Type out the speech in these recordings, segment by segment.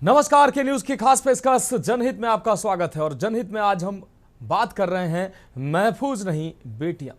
नमस्कार के न्यूज की खास पेशकश जनहित में आपका स्वागत है। और जनहित में आज हम बात कर रहे हैं महफूज नहीं बेटियां।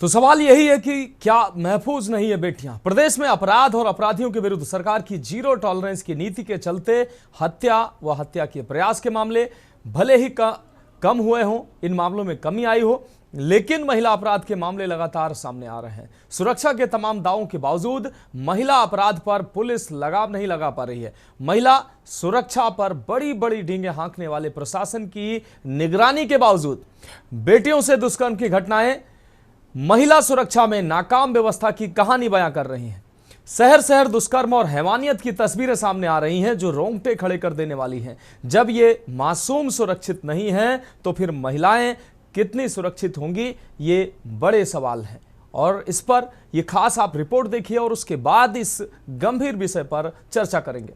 तो सवाल यही है कि क्या महफूज नहीं है बेटियां। प्रदेश में अपराध और अपराधियों के विरुद्ध सरकार की जीरो टॉलरेंस की नीति के चलते हत्या व हत्या के प्रयास के मामले भले ही कम हुए हों, इन मामलों में कमी आई हो, लेकिन महिला अपराध के मामले लगातार सामने आ रहे हैं। सुरक्षा के तमाम दावों के बावजूद महिला अपराध पर पुलिस लगाम नहीं लगा पा रही है। महिला सुरक्षा पर बड़ी बड़ी डींगे हाँकने वाले प्रशासन की निगरानी के बावजूद बेटियों से दुष्कर्म की घटनाएं महिला सुरक्षा में नाकाम व्यवस्था की कहानी बयां कर रही हैं। शहर शहर दुष्कर्म और हैवानियत की तस्वीरें सामने आ रही हैं जो रोंगटे खड़े कर देने वाली हैं। जब ये मासूम सुरक्षित नहीं हैं तो फिर महिलाएं कितनी सुरक्षित होंगी, ये बड़े सवाल हैं। और इस पर ये खास आप रिपोर्ट देखिए और उसके बाद इस गंभीर विषय पर चर्चा करेंगे।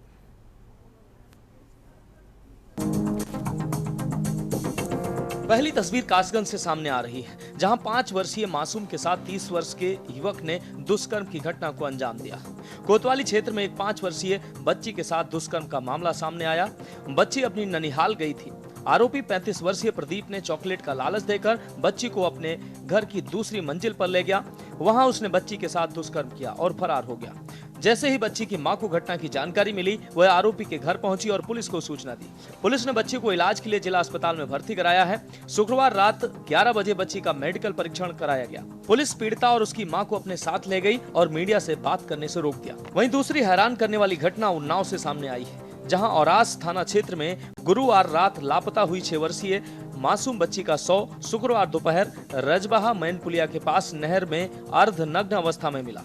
पहली तस्वीर कासगंज से सामने आ रही है, जहां 5 वर्षीय मासूम के साथ 30 वर्ष के युवक ने दुष्कर्म की घटना को अंजाम दिया। कोतवाली क्षेत्र में एक 5 वर्षीय बच्ची के साथ दुष्कर्म का मामला सामने आया। बच्ची अपनी ननिहाल गई थी। आरोपी 35 वर्षीय प्रदीप ने चॉकलेट का लालच देकर बच्ची को अपने घर की दूसरी मंजिल पर ले गया। वहां उसने बच्ची के साथ दुष्कर्म किया और फरार हो गया। जैसे ही बच्ची की मां को घटना की जानकारी मिली, वह आरोपी के घर पहुंची और पुलिस को सूचना दी। पुलिस ने बच्ची को इलाज के लिए जिला अस्पताल में भर्ती कराया है। शुक्रवार रात 11 बजे बच्ची का मेडिकल परीक्षण कराया गया। पुलिस पीड़िता और उसकी मां को अपने साथ ले गई और मीडिया से बात करने से रोक दिया। वहीं दूसरी हैरान करने वाली घटना उन्नाव से सामने आई है, जहां औरास थाना क्षेत्र में गुरुवार रात लापता हुई 6 वर्षीय मासूम बच्ची का शव शुक्रवार दोपहर रजबहा मैन पुलिया के पास नहर में अर्धनग्न अवस्था में मिला।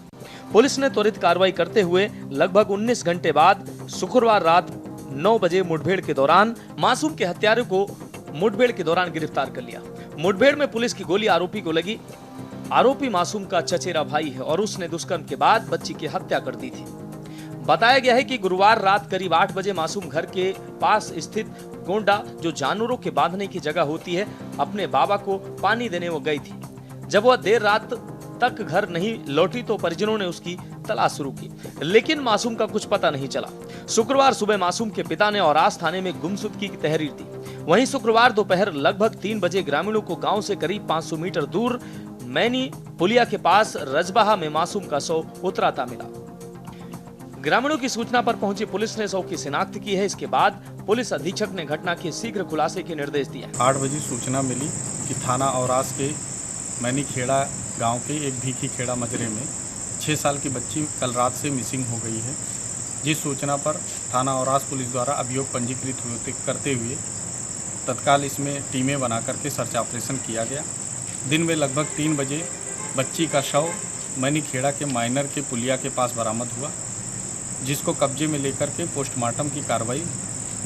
पुलिस ने त्वरित कार्रवाई करते हुए लगभग 19 घंटे बाद शुक्रवार रात 9 बजे मुठभेड़ के दौरान मासूम के हत्यारे को मुठभेड़ के दौरान गिरफ्तार कर लिया। मुठभेड़ में पुलिस की गोली आरोपी को लगी। आरोपी मासूम का चचेरा भाई है और उसने दुष्कर्म के बाद बच्ची की हत्या कर दी थी। बताया गया है कि गुरुवार रात करीब 8 बजे मासूम घर के पास स्थित गोंडा, जो जानवरों के बांधने की जगह होती है, अपने बाबा को पानी देने वो गई थी। जब वह देर रात तक घर नहीं लौटी तो परिजनों ने उसकी तलाश शुरू की, लेकिन मासूम का कुछ पता नहीं चला। शुक्रवार सुबह मासूम के पिता ने औरास थाने में गुमशुदगी की तहरीर दी। वहीं शुक्रवार दोपहर लगभग 3 बजे ग्रामीणों को गांव से करीब 500 मीटर दूर मैनी पुलिया के पास रजबहा में मासूम का शव उतराता मिला। ग्रामीणों की सूचना पर पहुंची पुलिस ने शव की शिनाख्त की है। इसके बाद पुलिस अधीक्षक ने घटना के शीघ्र खुलासे के निर्देश दिए। 8 बजे सूचना मिली कि थाना औरास के मैनी खेड़ा गांव के एक भीखी खेड़ा मजरे में 6 साल की बच्ची कल रात से मिसिंग हो गई है। जिस सूचना पर थाना औरास पुलिस द्वारा अभियोग पंजीकृत करते हुए तत्काल इसमें टीमें बना करके सर्च ऑपरेशन किया गया। दिन में लगभग 3 बजे बच्ची का शव मैनी खेड़ा के माइनर के पुलिया के पास बरामद हुआ, जिसको कब्जे में लेकर के पोस्टमार्टम की कार्रवाई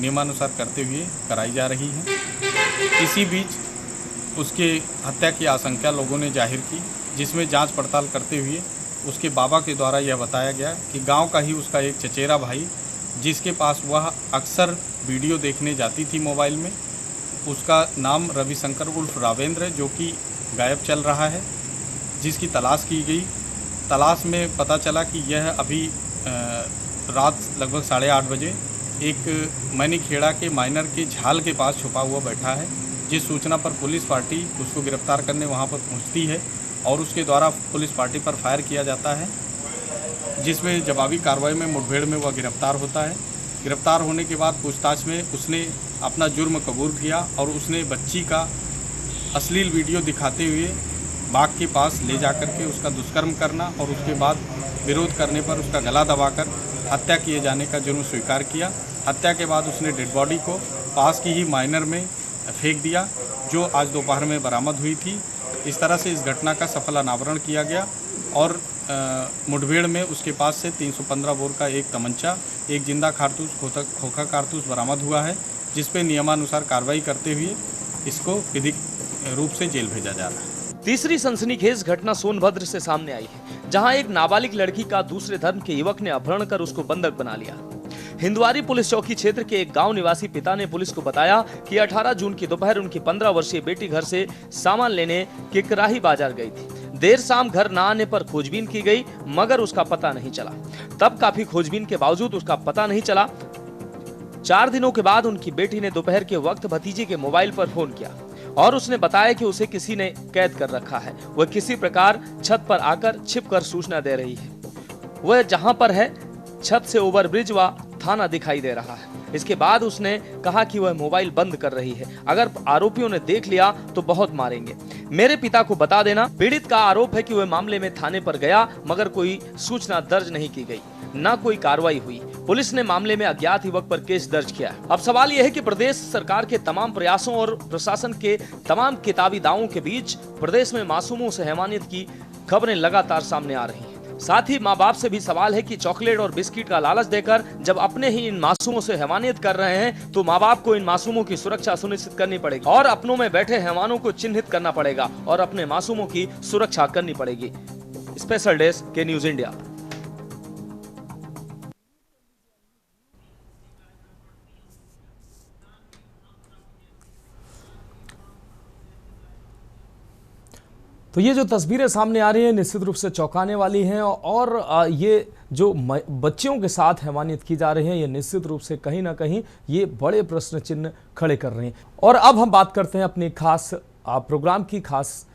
नियमानुसार करते हुए कराई जा रही है। इसी बीच उसके हत्या की आशंका लोगों ने जाहिर की, जिसमें जांच पड़ताल करते हुए उसके बाबा के द्वारा यह बताया गया कि गांव का ही उसका एक चचेरा भाई, जिसके पास वह अक्सर वीडियो देखने जाती थी मोबाइल में, उसका नाम रविशंकर उर्फ रावेंद्र, जो कि गायब चल रहा है, जिसकी तलाश की गई। तलाश में पता चला कि यह अभी रात लगभग 8:30 बजे एक मैनी खेड़ा के माइनर के झाल के पास छुपा हुआ बैठा है। जिस सूचना पर पुलिस पार्टी उसको गिरफ्तार करने वहां पर पहुंचती है और उसके द्वारा पुलिस पार्टी पर फायर किया जाता है, जिसमें जवाबी कार्रवाई में मुठभेड़ में वह गिरफ्तार होता है। गिरफ्तार होने के बाद पूछताछ में उसने अपना जुर्म कबूल किया और उसने बच्ची का अश्लील वीडियो दिखाते हुए बाग के पास ले जाकर के उसका दुष्कर्म करना और उसके बाद विरोध करने पर उसका गला दबाकर हत्या किए जाने का जुर्म स्वीकार किया। हत्या के बाद उसने डेड बॉडी को पास की ही माइनर में फेंक दिया, जो आज दोपहर में बरामद हुई थी। इस तरह से इस घटना का सफल अनावरण किया गया और मुठभेड़ में उसके पास से 315 बोर का एक तमंचा, एक जिंदा कारतूस, खोखा कारतूस बरामद हुआ है, जिस पे नियमानुसार कार्रवाई करते हुए इसको विधिक रूप से जेल भेजा जा रहा है। तीसरी सनसनीखेज घटना सोनभद्र से सामने आई है, जहां एक नाबालिग लड़की का दूसरे धर्म के युवक ने अपहरण कर उसको बंधक बना लिया। हिंदवारी पुलिस चौकी क्षेत्र के एक गांव निवासी पिता ने पुलिस को बताया कि 18 जून की दोपहर उनकी 15 वर्षीय बेटी घर से सामान लेने किकराही बाजार गई थी। देर शाम घर न आने पर खोजबीन की गई, मगर उसका पता नहीं चला। तब काफी खोजबीन के बावजूद उसका पता नहीं चला। 4 दिनों के बाद उनकी बेटी ने दोपहर के वक्त भतीजे के मोबाइल पर फोन किया और उसने बताया कि उसे किसी ने कैद कर रखा है। वह किसी प्रकार छत पर आकर छिपकर सूचना दे रही है। वह जहां पर है छत से ओवरब्रिज व थाना दिखाई दे रहा है। इसके बाद उसने कहा कि वह मोबाइल बंद कर रही है, अगर आरोपियों ने देख लिया तो बहुत मारेंगे। मेरे पिता को बता देना। पीड़ित का आरोप है कि वह मामले में थाने पर गया, मगर कोई सूचना दर्ज नहीं की गई, न कोई कार्रवाई हुई। पुलिस ने मामले में अज्ञात युवक पर केस दर्ज किया है। अब सवाल यह है कि प्रदेश सरकार के तमाम प्रयासों और प्रशासन के तमाम किताबी दावों के बीच प्रदेश में मासूमों से हैवानियत की खबरें लगातार सामने आ रही हैं। साथ ही माँ बाप से भी सवाल है कि चॉकलेट और बिस्किट का लालच देकर जब अपने ही इन मासूमों से हैवानियत कर रहे हैं, तो माँ बाप को इन मासूमों की सुरक्षा सुनिश्चित करनी पड़ेगी और अपनों में बैठे हैवानों को चिन्हित करना पड़ेगा और अपने मासूमों की सुरक्षा करनी पड़ेगी। स्पेशल डेस्क के न्यूज इंडिया। तो ये जो तस्वीरें सामने आ रही हैं निश्चित रूप से चौंकाने वाली हैं और ये जो बच्चियों के साथ हैवानियत की जा रही है, ये निश्चित रूप से कहीं ना कहीं ये बड़े प्रश्न चिन्ह खड़े कर रहे हैं। और अब हम बात करते हैं अपनी खास प्रोग्राम की, खास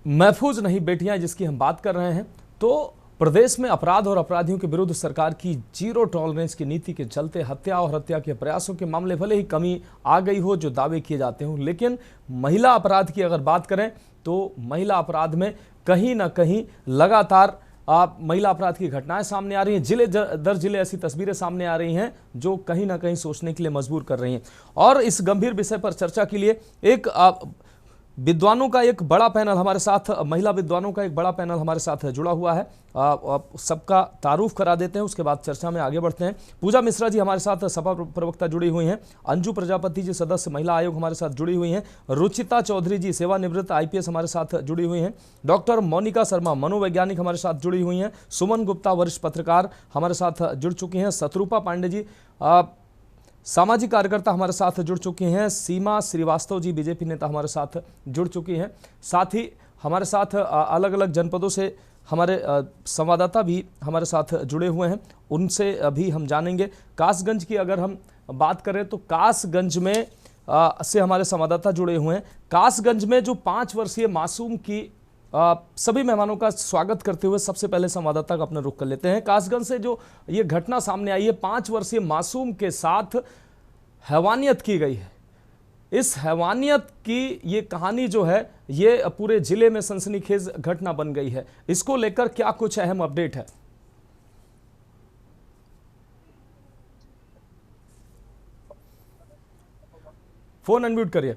महफूज नहीं बेटियां जिसकी हम बात कर रहे हैं। तो प्रदेश में अपराध और अपराधियों के विरुद्ध सरकार की जीरो टॉलरेंस की नीति के चलते हत्या और हत्या के प्रयासों के मामले भले ही कमी आ गई हो जो दावे किए जाते हों, लेकिन महिला अपराध की अगर बात करें तो महिला अपराध में कहीं ना कहीं लगातार महिला अपराध की घटनाएं सामने आ रही हैं। जिले दर जिले ऐसी तस्वीरें सामने आ रही हैं जो कहीं ना कहीं सोचने के लिए मजबूर कर रही हैं। और इस गंभीर विषय पर चर्चा के लिए एक विद्वानों का एक बड़ा पैनल हमारे साथ, महिला विद्वानों का एक बड़ा पैनल हमारे साथ जुड़ा हुआ है। सबका तारुफ करा देते हैं, उसके बाद चर्चा में आगे बढ़ते हैं। पूजा मिश्रा जी हमारे साथ सपा प्रवक्ता जुड़ी हुई हैं। अंजू प्रजापति जी सदस्य महिला आयोग हमारे साथ जुड़ी हुई हैं। रुचिता चौधरी जी सेवानिवृत्त IPS हमारे साथ जुड़ी हुई हैं। डॉक्टर मोनिका शर्मा मनोवैज्ञानिक हमारे साथ जुड़ी हुई हैं। सुमन गुप्ता वरिष्ठ पत्रकार हमारे साथ जुड़ चुकी हैं। शत्रुपा पांडे जी सामाजिक कार्यकर्ता हमारे साथ जुड़ चुकी हैं। सीमा श्रीवास्तव जी BJP नेता हमारे साथ जुड़ चुकी हैं। साथ ही हमारे साथ अलग अलग जनपदों से हमारे संवाददाता भी हमारे साथ जुड़े हुए हैं, उनसे अभी हम जानेंगे। कासगंज की अगर हम बात करें तो कासगंज में से हमारे संवाददाता जुड़े हुए हैं। कासगंज में जो 5 वर्षीय मासूम की सभी मेहमानों का स्वागत करते हुए सबसे पहले संवाददाता का अपना रुख कर लेते हैं। कासगंज से जो ये घटना सामने आई है, 5 वर्षीय मासूम के साथ हैवानियत की गई है। इस हैवानियत की ये कहानी जो है ये पूरे जिले में सनसनीखेज घटना बन गई है। इसको लेकर क्या कुछ अहम अपडेट है? फोन अनम्यूट करिए।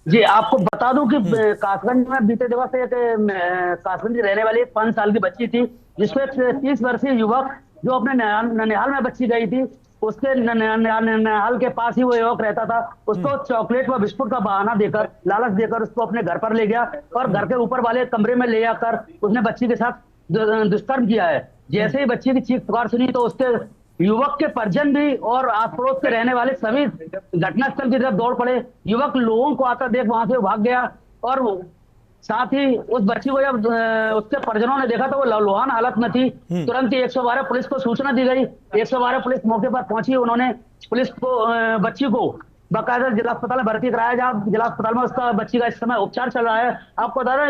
जी, आपको बता दूं कि कासगंज में बीते दिवस एक कासगंज रहने वाली 5 साल की बच्ची थी, जिसको 30 वर्षीय युवक जो अपने ननिहाल में बच्ची गई थी, उसके ननिहाल के पास ही वो युवक रहता था। उसको चॉकलेट व बिस्कुट का बहाना देकर, लालच देकर उसको अपने घर पर ले गया और घर के ऊपर वाले कमरे में ले जाकर उसने बच्ची के साथ दुष्कर्म किया है। जैसे ही बच्ची की चीख पुकार सुनी तो उसके युवक के परिजन भी और आस पड़ोस के रहने वाले सभी घटनास्थल की तरफ दौड़ पड़े। युवक लोगों को आता देख वहां से भाग गया और साथ ही उस बच्ची को जब उसके परिजनों ने देखा तो वो लहूलुहान हालत में थी। तुरंत ही 112 पुलिस को सूचना दी गई। 112 पुलिस मौके पर पहुंची। उन्होंने पुलिस को बच्ची को बाकायदा जिला अस्पताल में भर्ती कराया, जहाँ जिला अस्पताल में उसका बच्ची का इस समय उपचार चल रहा है। आपको बता रहा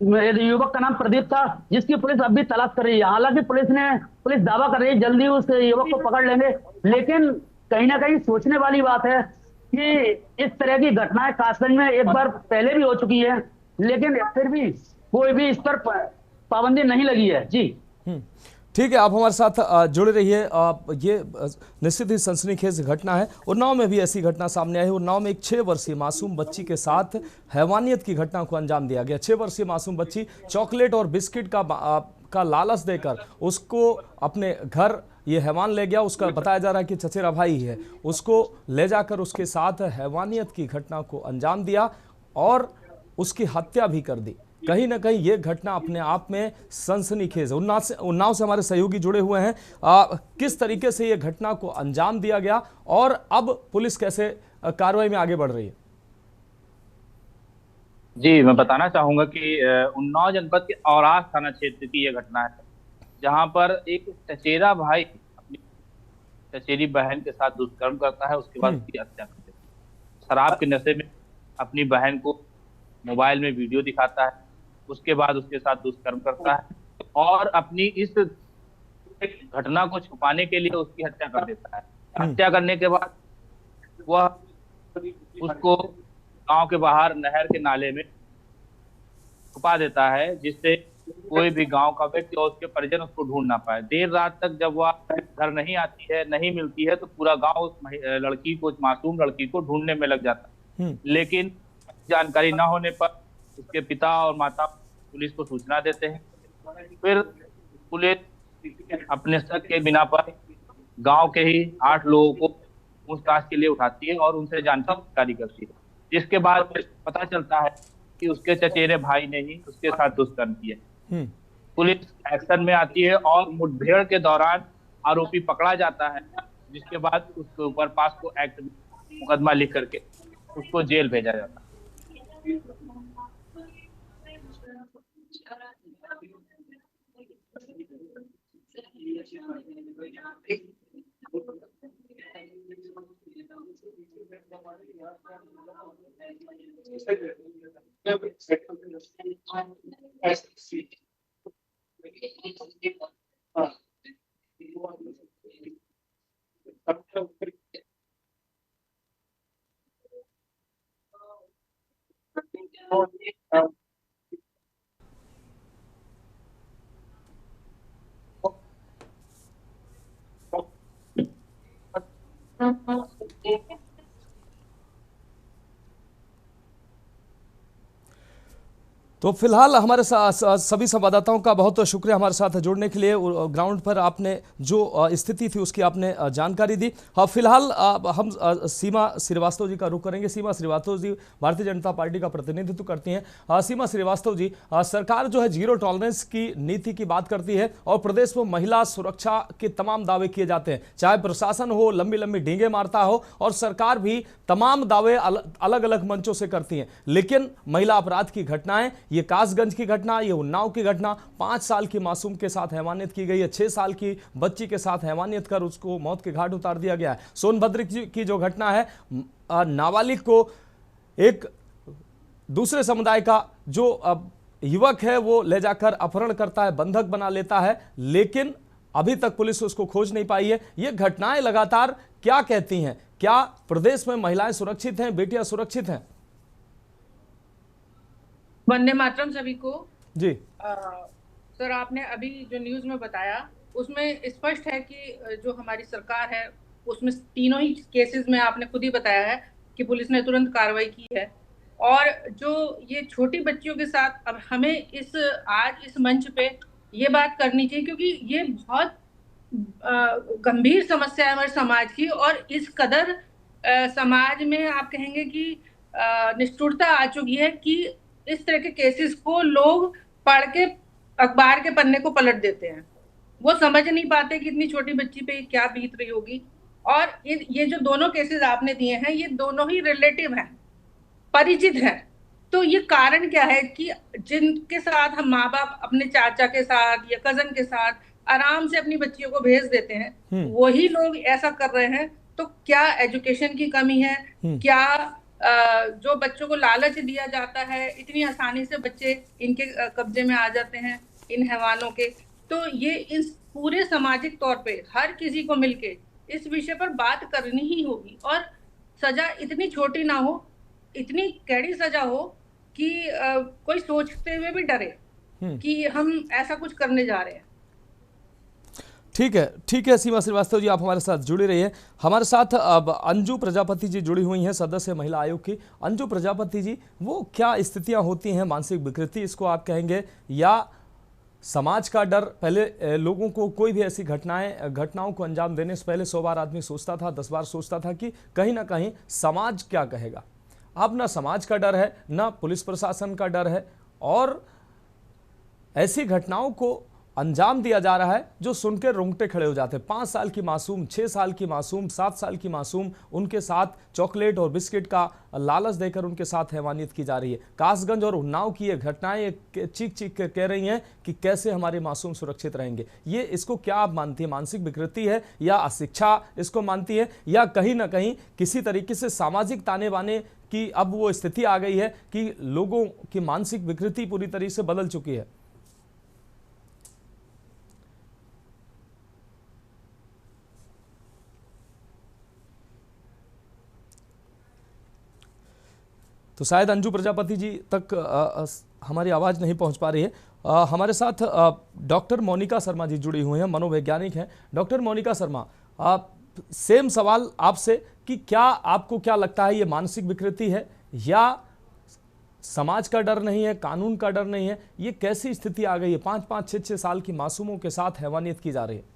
युवक का नाम प्रदीप था, जिसकी पुलिस अब भी तलाश कर रही है। हालांकि पुलिस दावा कर रही है जल्दी उस युवक को पकड़ लेंगे, लेकिन कहीं ना कहीं सोचने वाली बात है कि इस तरह की घटनाएं कासगंज में एक बार पहले भी हो चुकी है, लेकिन फिर भी कोई भी इस पर पाबंदी नहीं लगी है। जी ठीक है, आप हमारे साथ जुड़े रहिए। ये निश्चित ही सनसनीखेज घटना है। उन्नाव में भी ऐसी घटना सामने आई है। उन्नाव में एक 6 वर्षीय मासूम बच्ची के साथ हैवानियत की घटना को अंजाम दिया गया। 6 वर्षीय मासूम बच्ची चॉकलेट और बिस्किट का लालच देकर उसको अपने घर ये हैवान ले गया, उसका बताया जा रहा है कि चचेरा भाई है, उसको ले जाकर उसके साथ हैवानियत की घटना को अंजाम दिया और उसकी हत्या भी कर दी। कहीं ना कहीं ये घटना अपने आप में सनसनीखेज है। उन्नाव से हमारे सहयोगी जुड़े हुए हैं। किस तरीके से ये घटना को अंजाम दिया गया और अब पुलिस कैसे कार्रवाई में आगे बढ़ रही है? जी, मैं बताना चाहूंगा कि उन्नाव जनपद के औरास थाना क्षेत्र की यह घटना है, जहां पर एक चचेरा भाई अपनी चचेरी बहन के साथ दुष्कर्म करता है, उसके बाद उसकी हत्या कर देता है। शराब के नशे में अपनी बहन को मोबाइल में वीडियो दिखाता है, उसके बाद उसके साथ दुष्कर्म करता है और अपनी इस घटना को छुपाने के लिए उसकी हत्या कर देता है। हत्या करने के बाद वह उसको गांव के बाहर नहर के नाले में छुपा देता है, जिससे कोई भी गांव का व्यक्ति और उसके परिजन उसको ढूंढ ना पाए। देर रात तक जब वह घर नहीं आती है, नहीं मिलती है, तो पूरा गांव उस लड़की को, उस मासूम लड़की को ढूंढने में लग जाता है। लेकिन जानकारी न होने पर उसके पिता और माता पुलिस को सूचना देते हैं। फिर पुलिस अपने शक के बिना पर गांव के ही 8 लोगों को पूछताछ के लिए उठाती है और उनसे जानकारी करती है, जिसके बाद पता चलता है कि उसके चचेरे भाई ने ही उसके साथ दुष्कर्म किया। पुलिस एक्शन में आती है और मुठभेड़ के दौरान आरोपी पकड़ा जाता है, जिसके बाद उसके ऊपर पास्को एक्ट मुकदमा लिख करके उसको जेल भेजा जाता है। तो फिलहाल हमारे सभी संवाददाताओं का बहुत शुक्रिया हमारे साथ जुड़ने के लिए। ग्राउंड पर आपने जो स्थिति थी उसकी आपने जानकारी दी। हाँ, फिलहाल हम सीमा श्रीवास्तव जी का रुख करेंगे। सीमा श्रीवास्तव जी भारतीय जनता पार्टी का प्रतिनिधित्व करती हैं। सीमा श्रीवास्तव जी, सरकार जो है जीरो टॉलरेंस की नीति की बात करती है और प्रदेश में महिला सुरक्षा के तमाम दावे किए जाते हैं, चाहे प्रशासन हो लंबी लंबी डींगे मारता हो और सरकार भी तमाम दावे अलग अलग मंचों से करती हैं, लेकिन महिला अपराध की घटनाएं, ये कासगंज की घटना, ये उन्नाव की घटना, 5 साल की मासूम के साथ हैवानियत की गई है, 6 साल की बच्ची के साथ हैवानियत कर उसको मौत के घाट उतार दिया गया है। सोनभद्र की जो घटना है, नाबालिग को एक दूसरे समुदाय का जो युवक है वो ले जाकर अपहरण करता है, बंधक बना लेता है, लेकिन अभी तक पुलिस उसको खोज नहीं पाई है। ये घटनाएं लगातार क्या कहती हैं? क्या प्रदेश में महिलाएं सुरक्षित हैं, बेटियां सुरक्षित हैं? वंदे मातरम सभी को। जी सर, आपने अभी जो न्यूज में बताया उसमें स्पष्ट है कि जो हमारी सरकार है उसमें तीनों ही केसेस में आपने खुद ही बताया है कि पुलिस ने तुरंत कार्रवाई की है। और जो ये छोटी बच्चियों के साथ अब हमें आज इस मंच पे ये बात करनी चाहिए, क्योंकि ये बहुत गंभीर समस्या है हमारे समाज की। और इस कदर समाज में आप कहेंगे कि निष्ठुरता आ चुकी है कि इस तरह के केसेस को लोग पढ़ के अखबार के पन्ने को पलट देते हैं। वो समझ नहीं पाते कि इतनी छोटी बच्ची पे क्या बीत रही होगी। और ये जो दोनों केसेस आपने दिए हैं, ये दोनों ही रिलेटिव हैं, परिचित हैं। तो ये कारण क्या है कि जिनके साथ हम माँ बाप अपने चाचा के साथ या कजन के साथ आराम से अपनी बच्चियों को भेज देते हैं, वही लोग ऐसा कर रहे हैं। तो क्या एजुकेशन की कमी है? क्या जो बच्चों को लालच दिया जाता है, इतनी आसानी से बच्चे इनके कब्जे में आ जाते हैं इन हैवानों के? तो ये इस पूरे सामाजिक तौर पे हर किसी को मिलके इस विषय पर बात करनी ही होगी। और सजा इतनी छोटी ना हो, इतनी कड़ी सजा हो कि कोई सोचते हुए भी डरे कि हम ऐसा कुछ करने जा रहे हैं। ठीक है सीमा श्रीवास्तव जी, आप हमारे साथ जुड़ी रहिए। हमारे साथ अब अंजू प्रजापति जी जुड़ी हुई हैं, सदस्य महिला आयोग की। अंजू प्रजापति जी, वो क्या स्थितियां होती हैं, मानसिक विकृति इसको आप कहेंगे, या समाज का डर, पहले लोगों को कोई भी ऐसी घटनाओं को अंजाम देने से पहले 100 बार आदमी सोचता था, 10 बार सोचता था कि कहीं ना कहीं समाज क्या कहेगा। अब ना समाज का डर है, ना पुलिस प्रशासन का डर है, और ऐसी घटनाओं को अंजाम दिया जा रहा है जो सुनकर रोंगटे खड़े हो जाते हैं। 5 साल की मासूम, 6 साल की मासूम, 7 साल की मासूम, उनके साथ चॉकलेट और बिस्किट का लालच देकर उनके साथ हैवानियत की जा रही है। कासगंज और उन्नाव की ये घटनाएं चीख चीख कर कह रही हैं कि कैसे हमारे मासूम सुरक्षित रहेंगे। ये इसको क्या आप मानती है, मानसिक विकृति है या अशिक्षा इसको मानती है, या कहीं ना कहीं किसी तरीके से सामाजिक ताने बाने की अब वो स्थिति आ गई है कि लोगों की मानसिक विकृति पूरी तरीके से बदल चुकी है? तो शायद अंजू प्रजापति जी तक हमारी आवाज़ नहीं पहुंच पा रही है। हमारे साथ डॉक्टर मोनिका शर्मा जी जुड़ी हुई हैं, मनोवैज्ञानिक हैं। डॉक्टर मोनिका शर्मा, सेम सवाल आपसे कि क्या आपको क्या लगता है, ये मानसिक विकृति है या समाज का डर नहीं है, कानून का डर नहीं है? ये कैसी स्थिति आ गई है? 5-5, 6-6 साल की मासूमों के साथ हैवानियत की जा रही है।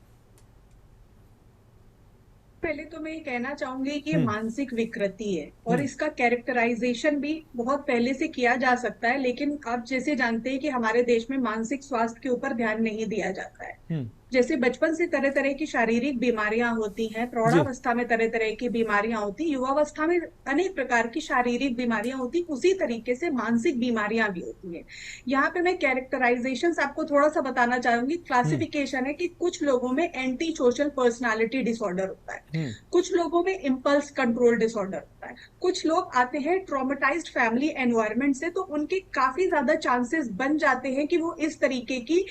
पहले तो मैं ये कहना चाहूंगी कि ये मानसिक विकृति है और इसका कैरेक्टराइजेशन भी बहुत पहले से किया जा सकता है, लेकिन आप जैसे जानते हैं कि हमारे देश में मानसिक स्वास्थ्य के ऊपर ध्यान नहीं दिया जाता है। जैसे बचपन से तरह तरह की शारीरिक बीमारियां होती हैं, प्रौढ़ावस्था में तरह तरह की बीमारियां होती, युवावस्था में अनेक प्रकार की शारीरिक बीमारियां होती, उसी तरीके से मानसिक बीमारियां भी होती हैं। यहाँ पे मैं कैरेक्टराइजेशन आपको थोड़ा सा बताना चाहूंगी। क्लासिफिकेशन है कि कुछ लोगों में एंटी सोशल पर्सनालिटी डिसऑर्डर होता है, कुछ लोगों में इम्पल्स कंट्रोल डिसऑर्डर होता है, कुछ लोग आते हैं ट्रॉमेटाइज्ड फैमिली एनवायरनमेंट से, तो उनके काफी ज्यादा चांसेस बन जाते हैं कि वो इस तरीके की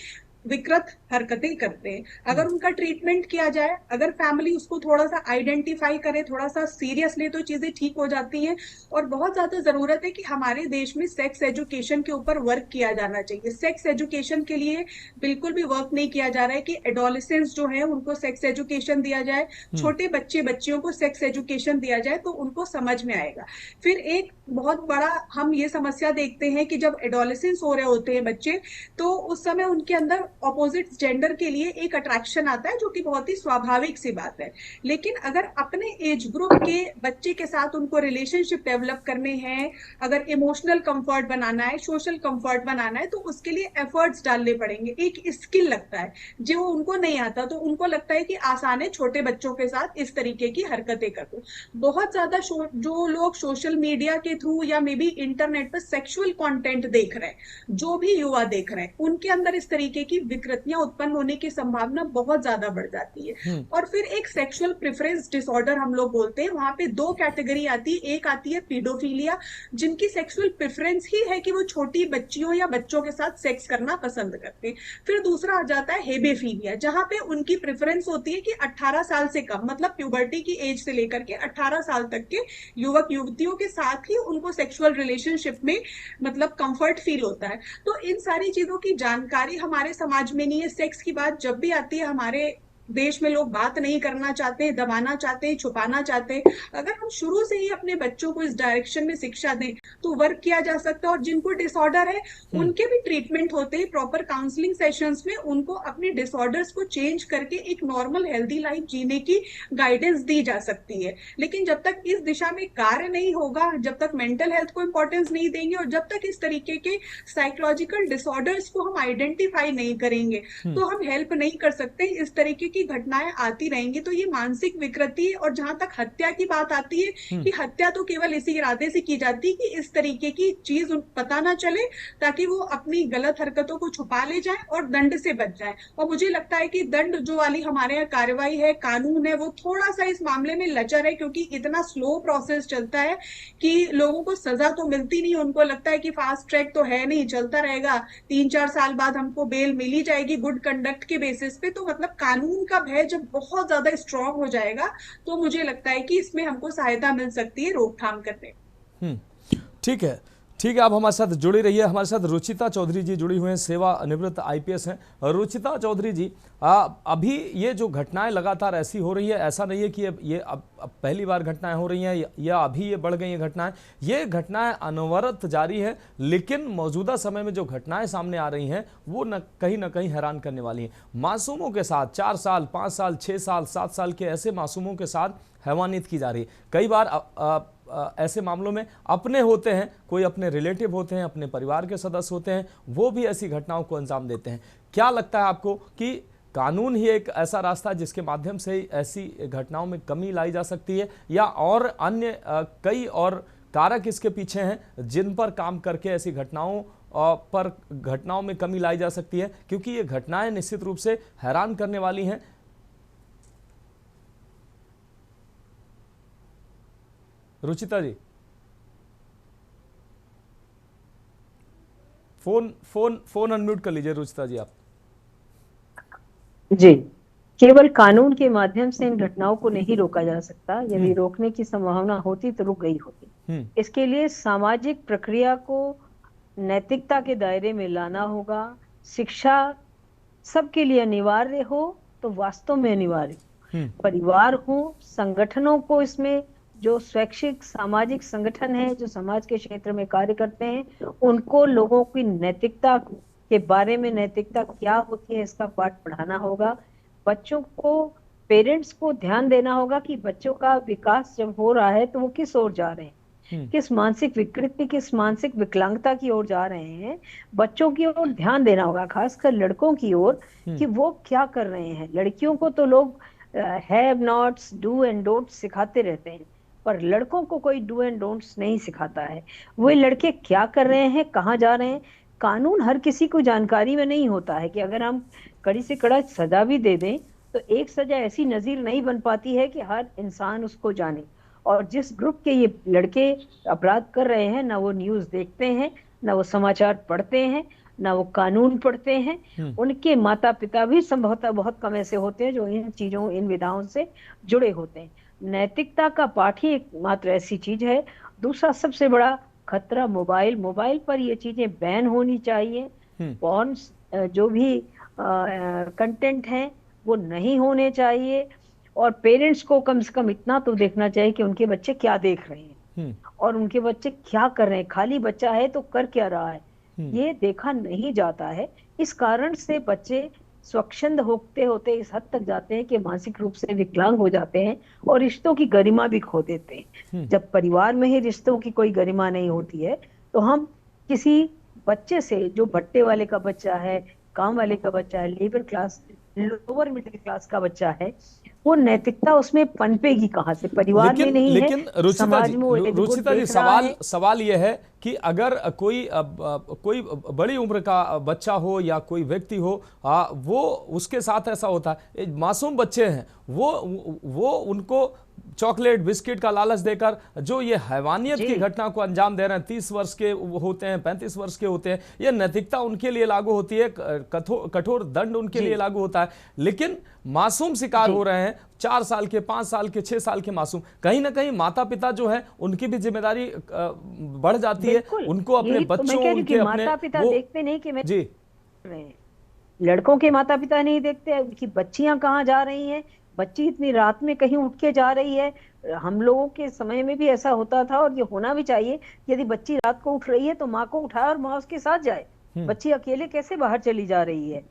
विकृत हरकतें करते हैं। अगर उनका ट्रीटमेंट किया जाए, अगर फैमिली उसको थोड़ा सा आइडेंटिफाई करे, थोड़ा सा सीरियस ले, तो चीजें ठीक हो जाती हैं। और बहुत ज्यादा जरूरत है कि हमारे देश में सेक्स एजुकेशन के ऊपर वर्क किया जाना चाहिए। सेक्स एजुकेशन के लिए बिल्कुल भी वर्क नहीं किया जा रहा है कि एडोलेसेंस जो है उनको सेक्स एजुकेशन दिया जाए, छोटे बच्चियों को सेक्स एजुकेशन दिया जाए तो उनको समझ में आएगा। फिर एक बहुत बड़ा हम ये समस्या देखते हैं कि जब एडोलेसेंस हो रहे होते हैं बच्चे, तो उस समय उनके अंदर ऑपोजिट जेंडर के लिए एक अट्रैक्शन आता है, जो कि बहुत ही स्वाभाविक सी बात है। लेकिन अगर अपने एज ग्रुप के बच्चे के साथ उनको रिलेशनशिप डेवलप करने हैं, अगर इमोशनल कंफर्ट बनाना है, सोशल कंफर्ट बनाना है, तो उसके लिए एफर्ट्स डालने पड़ेंगे। एक स्किल लगता है जो उनको नहीं आता, तो उनको लगता है कि आसान है छोटे बच्चों के साथ इस तरीके की हरकतें कर दो। बहुत ज्यादा जो लोग सोशल मीडिया के थ्रू या मे बी इंटरनेट पर सेक्सुअल कंटेंट देख रहे हैं, जो भी युवा देख रहे हैं, उनके अंदर इस तरीके की विकृतियां उत्पन्न होने की संभावना बहुत ज्यादा बढ़ जाती है। और फिर एक सेक्सुअल प्रेफरेंस डिसऑर्डर हम लोग बोलते हैं, वहां पे 2 कैटेगरी आती है। एक आती है पीडोफिलिया, जिनकी सेक्सुअल प्रेफरेंस ही है कि वो छोटी बच्चियों या बच्चों के साथ सेक्स करना पसंद करते हैं। फिर दूसरा आ जाता है हेबेफिलिया, जहां पे उनकी प्रेफरेंस होती है कि 18 साल से कम, मतलब प्यूबर्टी की एज से लेकर के 18 साल तक के युवक युवतियों के साथ ही उनको सेक्सुअल रिलेशनशिप में मतलब कंफर्ट फील होता है। तो इन सारी चीजों की जानकारी हमारे समाज में नहीं है। सेक्स की बात जब भी आती है हमारे देश में लोग बात नहीं करना चाहते, दबाना चाहते, छुपाना चाहते। अगर हम शुरू से ही अपने बच्चों को इस डायरेक्शन में शिक्षा दें तो वर्क किया जा सकता है। और जिनको डिसऑर्डर है उनके भी ट्रीटमेंट होते हैं, प्रॉपर काउंसलिंग सेशंस में उनको अपने डिसऑर्डर्स को चेंज करके एक नॉर्मल हेल्दी लाइफ जीने की गाइडेंस दी जा सकती है। लेकिन जब तक इस दिशा में कार्य नहीं होगा, जब तक मेंटल हेल्थ को इंपॉर्टेंस नहीं देंगे और जब तक इस तरीके के साइकोलॉजिकल डिसऑर्डर्स को हम आइडेंटिफाई नहीं करेंगे, तो हम हेल्प नहीं कर सकते। इस तरीके की घटनाएं आती रहेंगी तो ये मानसिक विकृति है। और जहां तक हत्या की बात आती है कि हत्या तो केवल इसी इरादे से की जाती है कि इस तरीके की चीज पता ना चले, ताकि वो अपनी गलत हरकतों को छुपा ले जाए और दंड से बच जाए। और मुझे लगता है कि दंड जो वाली हमारे यहाँ कार्रवाई है, कानून है, वो थोड़ा सा इस मामले में लचर है, क्योंकि इतना स्लो प्रोसेस चलता है कि लोगों को सजा तो मिलती नहीं। उनको लगता है कि फास्ट ट्रैक तो है नहीं, चलता रहेगा, 3-4 साल बाद हमको बेल मिली जाएगी गुड कंडक्ट के बेसिस पे। तो मतलब कानून का भय जब बहुत ज्यादा स्ट्रांग हो जाएगा तो मुझे लगता है कि इसमें हमको सहायता मिल सकती है रोकथाम करने। ठीक है, ठीक है, आप हमारे साथ जुड़ी रहिए। हमारे साथ रुचिता चौधरी जी जुड़ी हुए हैं, सेवानिवृत्त आईपीएस हैं। रुचिता चौधरी जी, अभी ये जो घटनाएं लगातार ऐसी हो रही है, ऐसा नहीं है कि ये अब पहली बार घटनाएं हो रही हैं या अभी ये बढ़ गई हैं घटनाएं, ये घटनाएं अनवरत जारी है। लेकिन मौजूदा समय में जो घटनाएं सामने आ रही हैं वो न कहीं हैरान करने वाली हैं। मासूमों के साथ 4 साल, 5 साल, 6 साल, 7 साल के ऐसे मासूमों के साथ हैवानियत की जा रही है। कई बार ऐसे मामलों में अपने होते हैं, कोई अपने रिलेटिव होते हैं, अपने परिवार के सदस्य होते हैं, वो भी ऐसी घटनाओं को अंजाम देते हैं। क्या लगता है आपको कि कानून ही एक ऐसा रास्ता है जिसके माध्यम से ऐसी घटनाओं में कमी लाई जा सकती है, या और अन्य कई और कारक इसके पीछे हैं जिन पर काम करके ऐसी घटनाओं में कमी लाई जा सकती है? क्योंकि ये घटनाएं निश्चित रूप से हैरान करने वाली हैं। रुचिता जी, फोन अनम्यूट कर लीजिए। रुचिता जी, आप जी। केवल कानून के माध्यम से इन घटनाओं को नहीं रोका जा सकता। यदि रोकने की संभावना होती तो रुक गई होती। इसके लिए सामाजिक प्रक्रिया को नैतिकता के दायरे में लाना होगा। शिक्षा सबके लिए अनिवार्य हो तो वास्तव में अनिवार्य, परिवार हो, संगठनों को, इसमें जो स्वैच्छिक सामाजिक संगठन है जो समाज के क्षेत्र में कार्य करते हैं, उनको लोगों की नैतिकता के बारे में, नैतिकता क्या होती है इसका पाठ पढ़ाना होगा। बच्चों को, पेरेंट्स को ध्यान देना होगा कि बच्चों का विकास जब हो रहा है तो वो किस ओर जा रहे हैं, किस मानसिक विकृति, किस मानसिक विकलांगता की ओर जा रहे हैं। बच्चों की ओर ध्यान देना होगा, खासकर लड़कों की ओर, कि वो क्या कर रहे हैं। लड़कियों को तो लोग have nots, do and don'ts सिखाते रहते हैं, पर लड़कों को कोई डू एंड डोंट्स नहीं सिखाता है। वो लड़के क्या कर रहे हैं, कहाँ जा रहे हैं। कानून हर किसी को जानकारी में नहीं होता है कि अगर हम कड़ी से कड़ा सजा भी दे दें तो एक सजा ऐसी नजीर नहीं बन पाती है कि हर इंसान उसको जाने। और जिस ग्रुप के ये लड़के अपराध कर रहे हैं, ना वो न्यूज़ देखते हैं, ना वो समाचार पढ़ते हैं, ना वो कानून पढ़ते हैं। उनके माता पिता भी संभवतः बहुत कम ऐसे होते हैं जो इन चीजों, इन विधाओं से जुड़े होते हैं। नैतिकता का पाठ ही एक मात्र ऐसी चीज है। दूसरा सबसे बड़ा खतरा मोबाइल पर ये चीजें बैन होनी चाहिए। पॉर्न जो भी कंटेंट हैं वो नहीं होने चाहिए। और पेरेंट्स को कम से कम इतना तो देखना चाहिए कि उनके बच्चे क्या देख रहे हैं और उनके बच्चे क्या कर रहे हैं। खाली बच्चा है तो कर क्या रहा है, ये देखा नहीं जाता है। इस कारण से बच्चे स्वच्छंद होते होते इस हद तक जाते हैं कि मानसिक रूप से विकलांग हो जाते हैं और रिश्तों की गरिमा भी खो देते हैं। जब परिवार में ही रिश्तों की कोई गरिमा नहीं होती है तो हम किसी बच्चे से, जो भट्टे वाले का बच्चा है, काम वाले का बच्चा है, labour class, lower middle class का बच्चा है, वो नैतिकता उसमें पनपेगी कहाँ से? परिवार में नहीं है, समाज में। रुचिता जी, सवाल यह है कि अगर कोई बड़ी उम्र का बच्चा हो या कोई व्यक्ति हो, वो उसके साथ ऐसा होता है, मासूम बच्चे हैं, वो उनको चॉकलेट बिस्किट का लालच देकर जो ये हैवानियत की घटना को अंजाम दे रहे हैं, 30 वर्ष के होते हैं, 35 वर्ष के होते हैं, ये नैतिकता उनके लिए लागू होती है, कठोर दंड उनके लिए लागू होता है। लेकिन मासूम शिकार हो रहे हैं, 4 साल के, 5 साल के, 6 साल के मासूम। कहीं ना कहीं माता पिता जो है उनकी भी जिम्मेदारी बढ़ जाती है। उनको अपने बच्चों, उनके अपने माता पिता देखते नहीं कि मैं जी, लड़कों के माता पिता नहीं देखते उनकी बच्चियां कहाँ जा रही हैं। बच्ची इतनी रात में कहीं उठ के जा रही है। हम लोगों के समय में भी ऐसा होता था और ये होना भी चाहिए। यदि बच्ची रात को उठ रही है तो माँ को उठाए और माँ उसके साथ जाए। बच्ची अकेले कैसे बाहर चली जा रही है?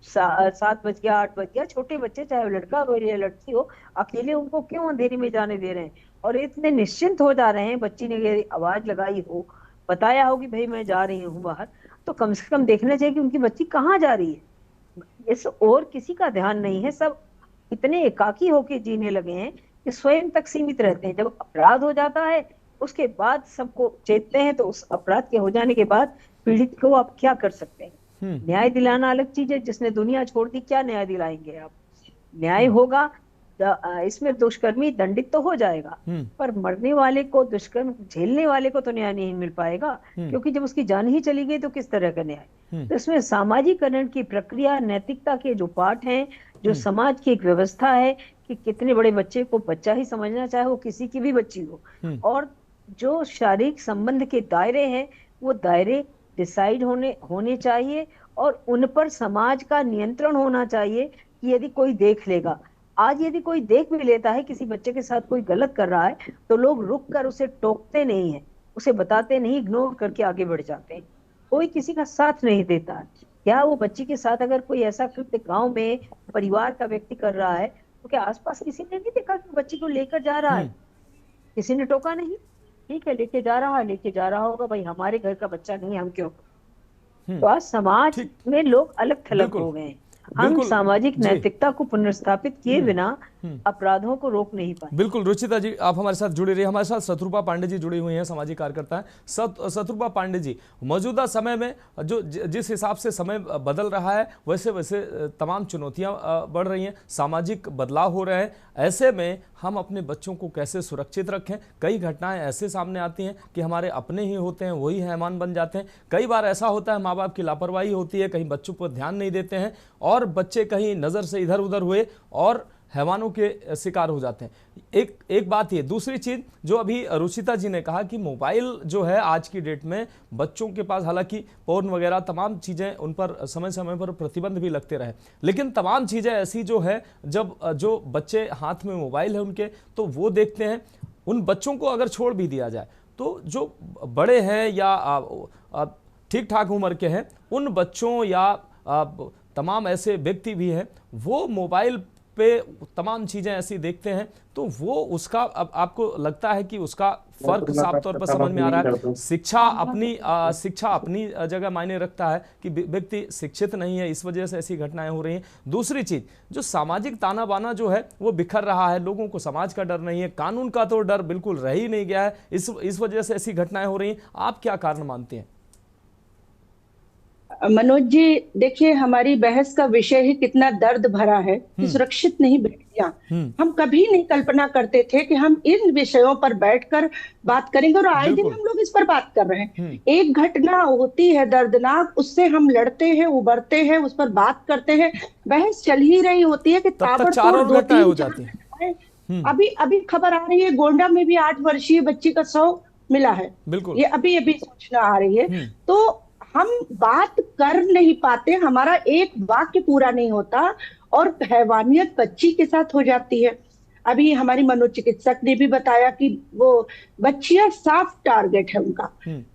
7 बज गया, 8 बज गया, छोटे बच्चे, चाहे वो लड़का हो या लड़की हो, अकेले उनको क्यों अंधेरी में जाने दे रहे हैं? और इतने निश्चिंत हो जा रहे हैं। बच्ची ने आवाज लगाई हो, बताया हो कि भाई मैं जा रही हूँ बाहर, तो कम से कम देखना चाहिए कि उनकी बच्ची कहाँ जा रही है। इस और किसी का ध्यान नहीं है। सब इतने एकाकी होके जीने लगे हैं कि स्वयं तक सीमित रहते हैं। जब अपराध हो जाता है उसके बाद सबको चेतते हैं, तो उस अपराध के हो जाने के बाद पीड़ित को आप क्या कर सकते हैं? न्याय दिलाना अलग चीज है। जिसने दुनिया छोड़ दी, क्या न्याय दिलाएंगे आप? न्याय होगा, इसमें दुष्कर्मी दंडित तो हो जाएगा, पर मरने वाले को, दुष्कर्म झेलने वाले को तो न्याय नहीं मिल पाएगा, क्योंकि जब उसकी जान ही चली गई तो किस तरह का न्याय? तो इसमें सामाजिकरण की प्रक्रिया, नैतिकता के जो पाठ हैं, जो समाज की एक व्यवस्था है कि कितने बड़े बच्चे को बच्चा ही समझना, चाहे वो किसी की भी बच्ची हो, और जो शारीरिक संबंध के दायरे हैं वो दायरे डिसाइड होने चाहिए और उन पर समाज का नियंत्रण होना चाहिए कि यदि कोई देख लेगा, आज यदि कोई देख भी लेता है किसी बच्चे के साथ कोई गलत कर रहा है, तो लोग रुक कर उसे टोकते नहीं है, उसे बताते नहीं, इग्नोर करके आगे बढ़ जाते हैं, कोई किसी का साथ नहीं देता है। क्या वो बच्ची के साथ अगर कोई ऐसा कृत्य गांव में परिवार का व्यक्ति कर रहा है, तो क्या आसपास किसी ने नहीं देखा कि बच्ची को लेकर जा रहा है? किसी ने टोका नहीं? ठीक है, लेके जा रहा होगा, भाई हमारे घर का बच्चा नहीं, हम क्यों? तो आज समाज में लोग अलग थलग हो गए हैं। हम सामाजिक नैतिकता को पुनर्स्थापित किए बिना अपराधों को रोक नहीं पाए। बिल्कुल रुचिता जी, आप हमारे साथ जुड़े रहिए। हमारे साथ शत्रुपा पांडे जी जुड़ी हुई हैं, सामाजिक कार्यकर्ता हैं। शत्रुपा पांडे जी, मौजूदा समय में जो जिस हिसाब से समय बदल रहा है, वैसे वैसे तमाम चुनौतियां बढ़ रही हैं, सामाजिक बदलाव हो रहे हैं। ऐसे में हम अपने बच्चों को कैसे सुरक्षित रखें? कई घटनाएं ऐसे सामने आती हैं कि हमारे अपने ही होते हैं, वही हैवान बन जाते हैं। कई बार ऐसा होता है, माँ बाप की लापरवाही होती है, कहीं बच्चों पर ध्यान नहीं देते हैं और बच्चे कहीं नज़र से इधर उधर हुए और हैवानों के शिकार हो जाते हैं। एक बात ये। दूसरी चीज़ जो अभी रुचिता जी ने कहा कि मोबाइल जो है आज की डेट में बच्चों के पास, हालांकि पोर्न वगैरह तमाम चीज़ें उन पर समय समय पर प्रतिबंध भी लगते रहे, लेकिन तमाम चीज़ें ऐसी जो है, जब जो बच्चे हाथ में मोबाइल है उनके, तो वो देखते हैं। उन बच्चों को अगर छोड़ भी दिया जाए तो जो बड़े हैं या ठीक ठाक उम्र के हैं, उन बच्चों या तमाम ऐसे व्यक्ति भी हैं, वो मोबाइल पे तमाम चीज़ें ऐसी देखते हैं, तो वो उसका अब आपको लगता है कि उसका फर्क साफ तौर पर समझ में आ रहा है। शिक्षा अपनी जगह मायने रखता है कि व्यक्ति शिक्षित नहीं है, इस वजह से ऐसी घटनाएं हो रही हैं। दूसरी चीज़, जो सामाजिक ताना बाना जो है वो बिखर रहा है, लोगों को समाज का डर नहीं है, कानून का तो डर बिल्कुल रह ही नहीं गया है, इस वजह से ऐसी घटनाएं हो रही हैं। आप क्या कारण मानते हैं? मनोज जी, देखिए, हमारी बहस का विषय ही कितना दर्द भरा है कि सुरक्षित नहीं बेटियां। हम कभी नहीं कल्पना करते थे कि हम इन विषयों पर बैठकर बात करेंगे, और आए दिन हम लोग इस पर बात कर रहे हैं। एक घटना होती है दर्दनाक, उससे हम लड़ते हैं, उबरते हैं, उस पर बात करते हैं, बहस चल ही रही होती है कि ताबड़तोड़ 2-3 हो जाती है। अभी खबर आ रही है, गोंडा में भी 8 वर्षीय बच्ची का शव मिला है। ये अभी सूचना आ रही है। तो हम बात कर नहीं पाते, हमारा एक वाक्य पूरा नहीं होता और हैवानियत बच्ची के साथ हो जाती है। अभी हमारी मनोचिकित्सक ने भी बताया कि वो बच्चियां साफ टारगेट है उनका।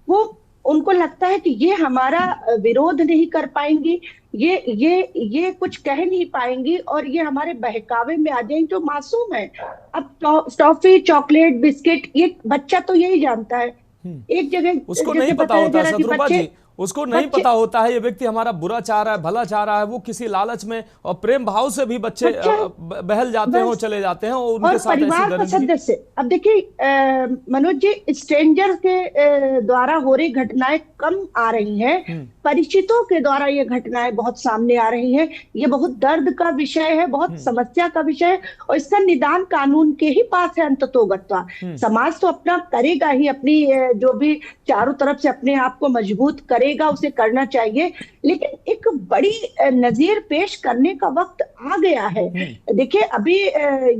वो उनको लगता है कि ये हमारा विरोध नहीं कर पाएंगी, ये कुछ कह नहीं पाएंगी और ये हमारे बहकावे में आ जाएंगे, जो मासूम है। अब टॉफी, चॉकलेट, बिस्किट, ये बच्चा तो यही जानता है। एक जगह उसको नहीं पता होता शत्रुपा जी, उसको नहीं पता होता है ये व्यक्ति हमारा बुरा चाह रहा है, भला चाह रहा है। वो किसी लालच में और प्रेम भाव से भी बच्चे बहल जाते हैं और चले जाते हैं और उनके साथ परिवार का सदस्य। अब देखिए मनोज जी, स्ट्रेंजर के द्वारा हो रही घटनाएं कम आ रही हैं, परिचितों के द्वारा ये घटनाएं बहुत सामने आ रही हैं। ये बहुत दर्द का विषय है, बहुत समस्या का विषय है और इसका निदान कानून के ही पास है अंततोगत्वा। समाज तो अपना करेगा ही, अपनी जो भी चारों तरफ से अपने आप को मजबूत करेगा, उसे करना चाहिए, लेकिन एक बड़ी नजीर पेश करने का वक्त आ गया है। देखिए, अभी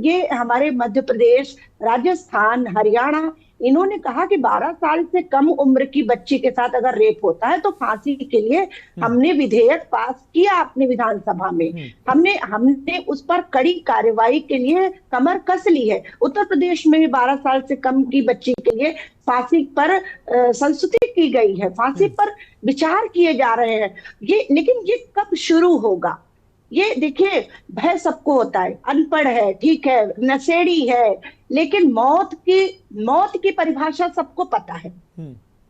ये हमारे मध्य प्रदेश, राजस्थान, हरियाणा, इन्होंने कहा कि 12 साल से कम उम्र की बच्ची के साथ अगर रेप होता है तो फांसी के लिए हमने विधेयक पास किया अपने विधानसभा में। हमने उस पर कड़ी कार्रवाई के लिए कमर कस ली है। उत्तर प्रदेश में भी 12 साल से कम की बच्ची के लिए फांसी पर संस्तुति की गई है, फांसी पर विचार किए जा रहे हैं। लेकिन ये कब शुरू होगा? ये देखिए, भय सबको होता है, अनपढ़ है, ठीक है, नशेड़ी है, लेकिन मौत की परिभाषा सबको पता है।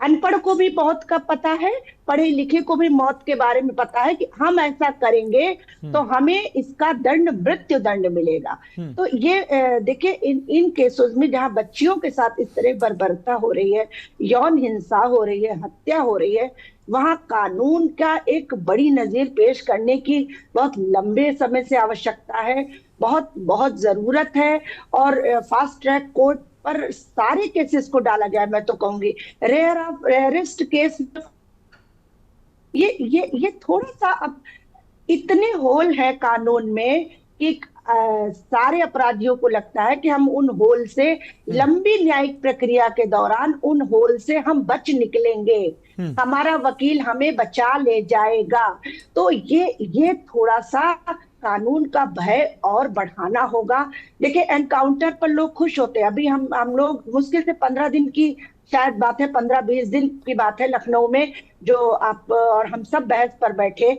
अनपढ़ को भी मौत का पता है, पढ़े लिखे को भी मौत के बारे में पता है कि हम ऐसा करेंगे तो हमें इसका दंड, मृत्यु दंड मिलेगा। तो ये देखिए, इन केसेस में जहां बच्चियों के साथ इस तरह बर्बरता हो रही है, यौन हिंसा हो रही है, हत्या हो रही है, वहां कानून का एक बड़ी नजीर पेश करने की बहुत लंबे समय से आवश्यकता है, बहुत जरूरत है। और फास्ट ट्रैक कोर्ट पर सारे केसेस को डाला जाए। मैं तो कहूंगी रेयरेस्ट केस, ये थोड़ा सा, अब इतने होल है कानून में कि सारे अपराधियों को लगता है कि हम उन होल से, लंबी न्यायिक प्रक्रिया के दौरान उन होल से हम बच निकलेंगे, हमारा वकील हमें बचा ले जाएगा। तो ये थोड़ा सा कानून का भय और बढ़ाना होगा। देखिए, एनकाउंटर पर लोग खुश होते हैं। अभी हम लोग मुश्किल से 15 दिन की शायद बात है, 15-20 दिन की बात है, लखनऊ में जो आप और हम सब बहस पर बैठे,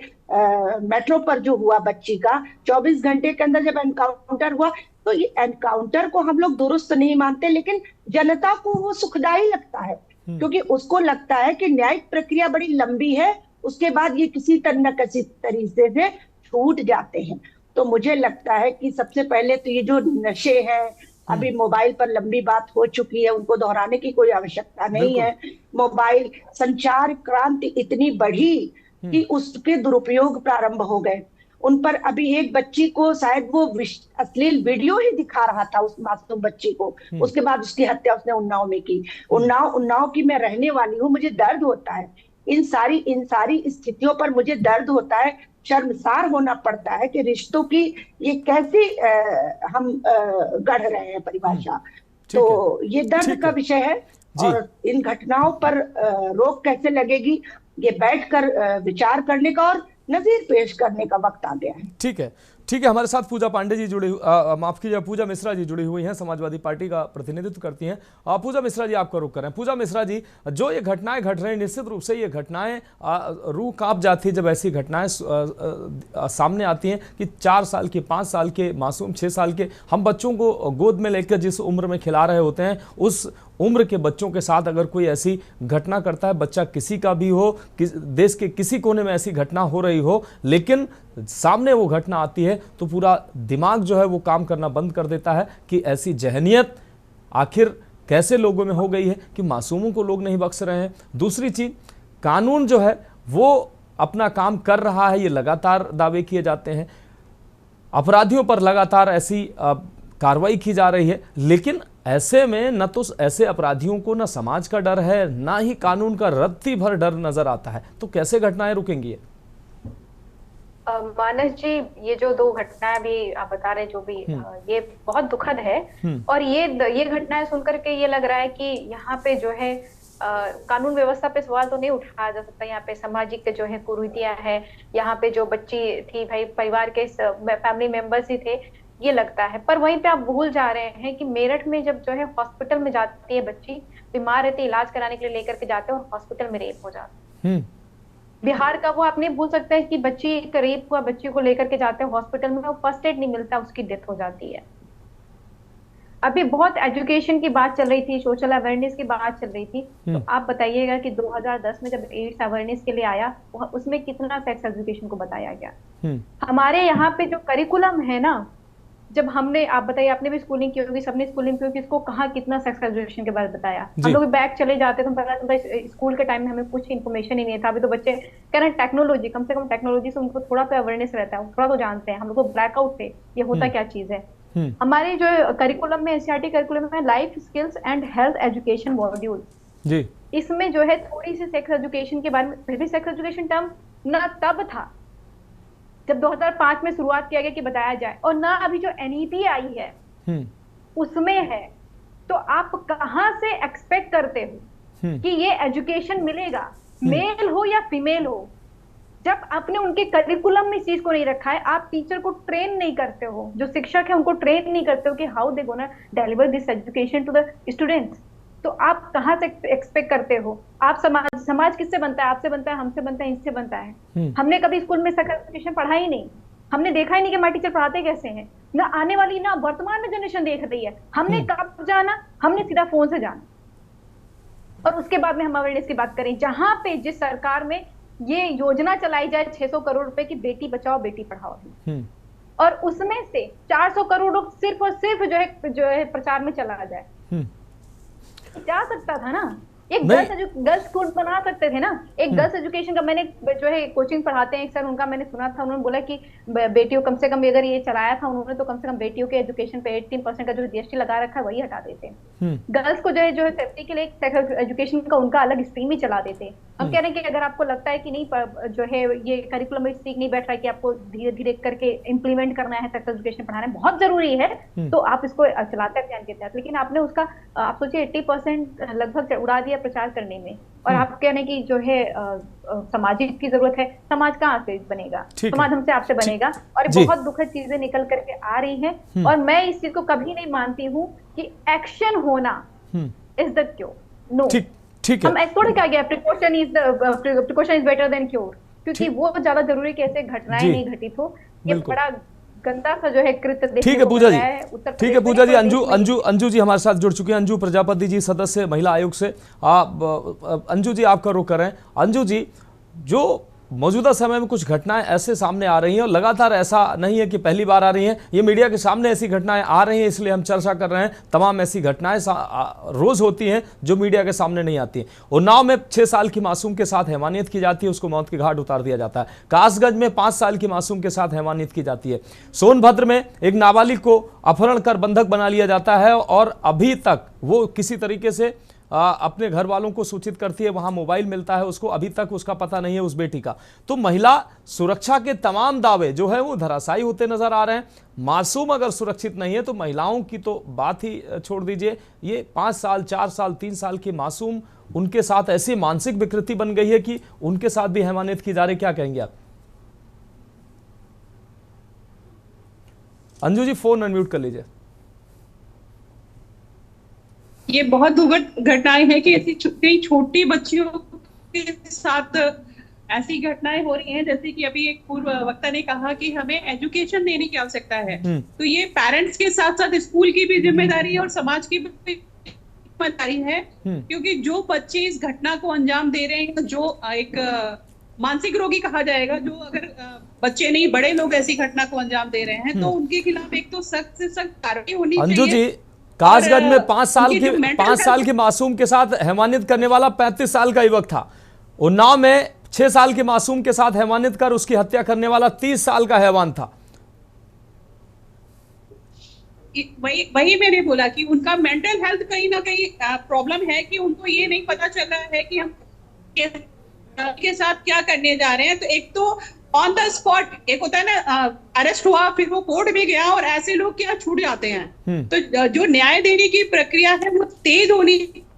मेट्रो पर जो हुआ बच्ची का, 24 घंटे के अंदर जब एनकाउंटर हुआ, तो ये एनकाउंटर को हम लोग दुरुस्त नहीं मानते, लेकिन जनता को वो सुखदायी लगता है, क्योंकि उसको लगता है कि न्यायिक प्रक्रिया बड़ी लंबी है, उसके बाद ये किसी न किसी तरीके से छूट जाते हैं। तो मुझे लगता है कि सबसे पहले तो ये जो नशे हैं, अभी मोबाइल पर लंबी बात हो चुकी है, उनको दोहराने की कोई आवश्यकता नहीं है। मोबाइल संचार क्रांति इतनी बढ़ी कि उसके दुरुपयोग प्रारंभ हो गए। उन पर अभी एक बच्ची को शायद वो अश्लील वीडियो ही दिखा रहा था, उस मासूम बच्ची को, उसके बाद उसकी हत्या उसने उन्नाव में की। उन्नाव की मैं रहने वाली हूँ, मुझे दर्द होता है, इन सारी स्थितियों पर मुझे दर्द होता है। शर्मसार होना पड़ता है कि रिश्तों की ये कैसी हम गढ़ रहे हैं परिभाषा। तो ये दर्द का विषय है, और इन घटनाओं पर रोक कैसे लगेगी, ये बैठकर विचार करने का और नजीर पेश करने का वक्त आ गया है। ठीक है, हमारे साथ पूजा पांडे जी जुड़ी, माफ कीजिए, पूजा मिश्रा जी जुड़ी हुई हैं, समाजवादी पार्टी का प्रतिनिधित्व करती हैं। पूजा मिश्रा जी, आपका रुख करें। पूजा मिश्रा जी, जो ये घटनाएं घट रही हैं, निश्चित रूप से ये घटनाएं रूह कांप जाती है जब ऐसी घटनाएं सामने आती हैं कि 4 साल के, 5 साल के मासूम, 6 साल के हम बच्चों को गोद में लेकर जिस उम्र में खिला रहे होते हैं, उस उम्र के बच्चों के साथ अगर कोई ऐसी घटना करता है, बच्चा किसी का भी हो, देश के किसी कोने में ऐसी घटना हो रही हो, लेकिन सामने वो घटना आती है तो पूरा दिमाग जो है वो काम करना बंद कर देता है कि ऐसी जहनियत आखिर कैसे लोगों में हो गई है कि मासूमों को लोग नहीं बख्श रहे हैं। दूसरी चीज, कानून जो है वो अपना काम कर रहा है, ये लगातार दावे किए जाते हैं, अपराधियों पर लगातार ऐसी कार्रवाई की जा रही है, लेकिन ऐसे में न तो ऐसे अपराधियों को न समाज का डर है, ना ही कानून का रत्ती भर डर नजर आता है। तो कैसे घटनाएं रुकेंगी? मानस जी, ये जो 2 घटनाएं भी आप बता रहे, जो भी ये बहुत दुखद है, और ये घटनाएं सुनकर के ये लग रहा है कि यहाँ पे जो है कानून व्यवस्था पे सवाल तो नहीं उठाया जा सकता। यहाँ पे सामाजिक जो है कुरीतियां है, यहाँ पे जो बच्ची थी, भाई परिवार के फैमिली मेंबर्स ही थे, ये लगता है। पर वहीं पे आप भूल जा रहे हैं कि मेरठ में जब जो है हॉस्पिटल में जाती है बच्ची, बीमार रहती है, इलाज कराने के लिए लेकर के जाते हैं और हॉस्पिटल में रेप हो जाता है। बिहार का वो आप नहीं भूल सकते हैं कि बच्ची का रेप हुआ, बच्ची को लेकर के जाते हैं हॉस्पिटल में, वो फर्स्ट एड नहीं मिलता, उसकी डेथ हो जाती है। अभी बहुत एजुकेशन की बात चल रही थी, सोशल अवेयरनेस की बात चल रही थी, तो आप बताइएगा कि 2010 में जब एड्स अवेयरनेस के लिए आया, उसमें कितना सेक्स एजुकेशन को बताया गया। हमारे यहाँ पे जो करिकुलम है ना, जब हमने, आप बताइए, आपने भी स्कूलिंग की होगी, सबने स्कूलिंग की होगी, इसको कहाँ कितना सेक्स एजुकेशन के बारे में बताया। हम लोग बैक चले जाते थे, स्कूल के टाइम में हमें कुछ इन्फॉर्मेशन ही नहीं था। अभी तो बच्चे कह रहे हैं टेक्नोलॉजी, कम से कम टेक्नोलॉजी से उनको थोड़ा तो अवेयरनेस रहता है, थोड़ा तो जानते हैं। हम लोग को ब्लैकआउट थे, ये होता क्या चीज है। हमारे जो करिकुलम में, एनसीईआरटी करिकुलम में life skills and health education module, इसमें जो है थोड़ी सी सेक्स एजुकेशन के बारे में, फिर भी सेक्स एजुकेशन टर्म ना तब था जब 2005 में शुरुआत किया गया कि बताया जाए, और ना अभी जो एनईपी आई है उसमें है। तो आप कहां से एक्सपेक्ट करते हो कि ये एजुकेशन मिलेगा, मेल हो या फीमेल हो, जब आपने उनके करिकुलम में इस चीज को नहीं रखा है। आप टीचर को ट्रेन नहीं करते हो, जो शिक्षक है उनको ट्रेन नहीं करते हो कि how they gonna deliver this education to the students. तो आप कहां से एक्सपेक्ट करते हो? आप समाज किससे बनता है? आपसे बनता है, हमसे बनता है, इनसे बनता है। हमने कभी स्कूल में सेक्स एजुकेशन पढ़ा ही नहीं, हमने देखा ही नहीं कि हमारे टीचर पढ़ाते कैसे हैं। ना आने वाली, ना वर्तमान में जनरेशन देख रही है। हमने कब जाना? हमने सीधा फोन से जाना। और उसके बाद में हम अवेयरनेस की बात करें, जहां पे जिस सरकार में ये योजना चलाई जाए 600 करोड़ रुपए की, बेटी बचाओ बेटी पढ़ाओ, और उसमें से 400 करोड़ सिर्फ और सिर्फ जो है प्रचार में चला जाए, जा सकता था ना। एक गर्ल्स स्कूल बना सकते थे ना। एक गर्ल्स एजुकेशन का, मैंने जो है कोचिंग पढ़ाते हैं एक सर, उनका मैंने सुना था, उन्होंने बोला कि बेटियों, कम से कम अगर ये चलाया था उन्होंने, तो कम से कम बेटियों के एजुकेशन पे 18% का जो जीएसटी लगा रखा है वही हटा देते हैं। गर्ल्स को जो है सेफ्टी के लिए सेक्स एजुकेशन का उनका अलग स्ट्रीम ही चला देते हैं। हम कह रहे हैं कि अगर आपको लगता है कि नहीं जो है ये करिकुलम में ठीक नहीं बैठ रहा है कि आपको धीरे धीरे करके इम्प्लीमेंट करना है, सेक्स एजुकेशन पढ़ाना है, बहुत जरूरी है, तो आप इसको चलाते हैं अभियान के तहत। लेकिन आपने उसका आप सोचिए 80% लगभग उड़ा दिया प्रचार करने में, और आप कह रहे हैं कि जो है सामाजिक की जरूरत है। समाज कहाँ से बनेगा? समाज हमसे आपसे बनेगा, और बहुत दुखद चीजें निकल करके आ रही हैं। और मैं इस चीज को कभी नहीं मानती हूँ कि एक्शन होना इज द क्योर। नो, ठीक है, हम थोड़ा क्या गया, precaution is better than cure, क्योंकि वो ज्यादा जरूरी कि ऐसे घटनाएं नहीं घटित हो। ये बड़ा गंदा सा जो है कृत्य। ठीक है पूजा जी, ठीक है पूजा जी। अंजू जी हमारे साथ जुड़ चुके हैं। अंजू प्रजापति जी, सदस्य महिला आयोग से। अंजू जी आपका रुख कर रहे हैं। अंजू जी, जो मौजूदा समय में कुछ घटनाएं ऐसे सामने आ रही हैं, और लगातार ऐसा नहीं है कि पहली बार आ रही हैं, ये मीडिया के सामने ऐसी घटनाएं आ रही हैं, इसलिए हम चर्चा कर रहे हैं। तमाम ऐसी घटनाएं रोज होती हैं जो मीडिया के सामने नहीं आती हैं। उन्नाव में 6 साल की मासूम के साथ हैवानियत की जाती है, उसको मौत के घाट उतार दिया जाता है। कासगंज में 5 साल की मासूम के साथ हैवानियत की जाती है। सोनभद्र में एक नाबालिग को अपहरण कर बंधक बना लिया जाता है, और अभी तक वो किसी तरीके से अपने घर वालों को सूचित करती है, वहां मोबाइल मिलता है उसको, अभी तक उसका पता नहीं है उस बेटी का। तो महिला सुरक्षा के तमाम दावे जो है वो धराशायी होते नजर आ रहे हैं। मासूम अगर सुरक्षित नहीं है तो महिलाओं की तो बात ही छोड़ दीजिए। ये 5 साल, 4 साल, 3 साल की मासूम, उनके साथ ऐसी मानसिक विकृति बन गई है कि उनके साथ भी हैवानियत की जा रही। क्या कहेंगे आप? अंजू जी फोन अनम्यूट कर लीजिए। ये बहुत दुखद घटनाएं हैं कि ऐसी कई छोटी बच्चियों के साथ ऐसी घटनाएं हो रही हैं। जैसे कि अभी एक पूर्व वक्ता ने कहा कि हमें एजुकेशन देने की आवश्यकता है, तो ये पेरेंट्स के साथ साथ स्कूल की भी जिम्मेदारी है और समाज की भी जिम्मेदारी है। क्योंकि जो बच्चे इस घटना को अंजाम दे रहे हैं, जो एक मानसिक रोगी कहा जाएगा, जो अगर बच्चे नहीं बड़े लोग ऐसी घटना को अंजाम दे रहे हैं, तो उनके खिलाफ एक तो सख्त से सख्त कार्रवाई होनी चाहिए। अंजू जी, कासगंज में 5 साल की मासूम के साथ हैवानियत करने वाला 35 साल का युवक था। उन्नाव में 6 साल के मासूम के साथ हैवानियत कर उसकी हत्या करने वाला 30 साल का हैवान था। वही मैंने बोला कि उनका मेंटल हेल्थ कहीं ना कहीं प्रॉब्लम है, कि उनको ये नहीं पता चल रहा है कि हम के साथ क्या करने जा रहे हैं। तो एक तो ऑन द स्पॉट एक होता है ना, अरेस्ट हुआ, फिर वो कोर्ट में गया, और ऐसे लोग क्या छूट जाते हैं। तो जो न्याय देने की प्रक्रिया है वो तेज होनी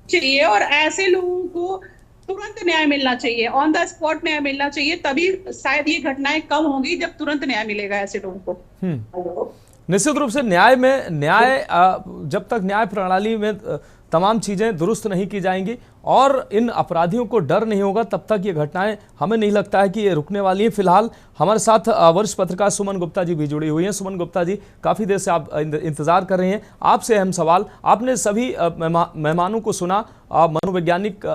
चाहिए, और ऐसे लोगों को तुरंत न्याय मिलना चाहिए, ऑन द स्पॉट न्याय मिलना चाहिए। तभी शायद ये घटनाएं कम होंगी, जब तुरंत न्याय मिलेगा ऐसे लोगों को। निश्चित रूप से न्याय जब तक न्याय प्रणाली में तमाम चीजें दुरुस्त नहीं की जाएंगी और इन अपराधियों को डर नहीं होगा, तब तक ये घटनाएं हमें नहीं लगता है कि ये रुकने वाली हैं। फिलहाल हमारे साथ वरिष्ठ पत्रकार सुमन गुप्ता जी भी जुड़ी हुई हैं। सुमन गुप्ता जी, काफ़ी देर से आप इंतजार कर रही हैं, आपसे अहम सवाल। आपने सभी मेहमानों को सुना, मनोवैज्ञानिक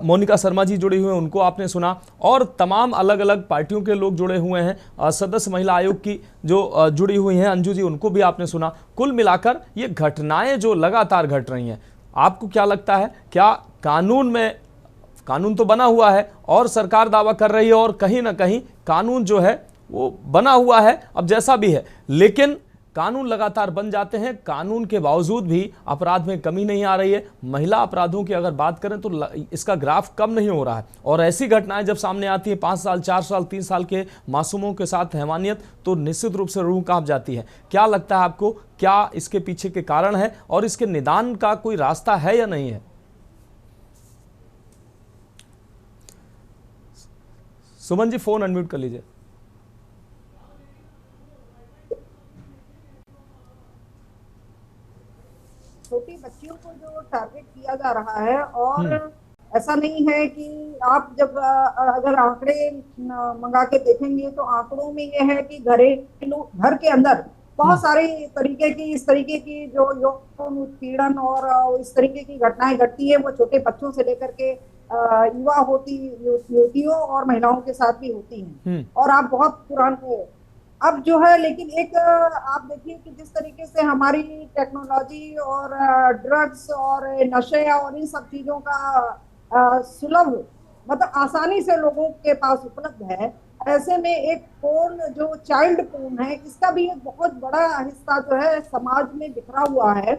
मोनिका शर्मा जी जुड़ी हुए हैं, उनको आपने सुना, और तमाम अलग अलग पार्टियों के लोग जुड़े हुए हैं। सदस्य महिला आयोग की जो जुड़ी हुई हैं अंजू जी, उनको भी आपने सुना। कुल मिलाकर ये घटनाएं जो लगातार घट रही हैं, आपको क्या लगता है, क्या कानून तो बना हुआ है और सरकार दावा कर रही है, और कहीं ना कहीं कानून जो है वो बना हुआ है अब जैसा भी है, लेकिन कानून लगातार बन जाते हैं, कानून के बावजूद भी अपराध में कमी नहीं आ रही है। महिला अपराधों की अगर बात करें तो इसका ग्राफ कम नहीं हो रहा है, और ऐसी घटनाएं जब सामने आती हैं 5 साल, 4 साल, 3 साल के मासूमों के साथ हैवानियत, तो निश्चित रूप से रूह कांप जाती है। क्या लगता है आपको, क्या इसके पीछे के कारण है और इसके निदान का कोई रास्ता है या नहीं है? सुमन जी फोन अनम्यूट कर लीजिए। छोटी बच्चियों को जो टारगेट किया जा रहा है, और ऐसा नहीं है कि आप जब अगर आंकड़े मंगा के देखेंगे तो आंकड़ों में ये है कि घर के अंदर बहुत सारे इस तरीके की जो यौन उत्पीड़न और इस तरीके की घटनाएं घटती है, वो छोटे बच्चों से लेकर के युवतियों और महिलाओं के साथ भी होती हैं। और आप बहुत पुराने अब जो है, लेकिन एक आप देखिए कि जिस तरीके से हमारी टेक्नोलॉजी और ड्रग्स और नशे और इन सब चीजों का सुलभ मतलब आसानी से लोगों के पास उपलब्ध है, ऐसे में एक पोर्न जो चाइल्ड पोर्न है, इसका भी एक बहुत बड़ा हिस्सा जो है समाज में बिखरा हुआ है।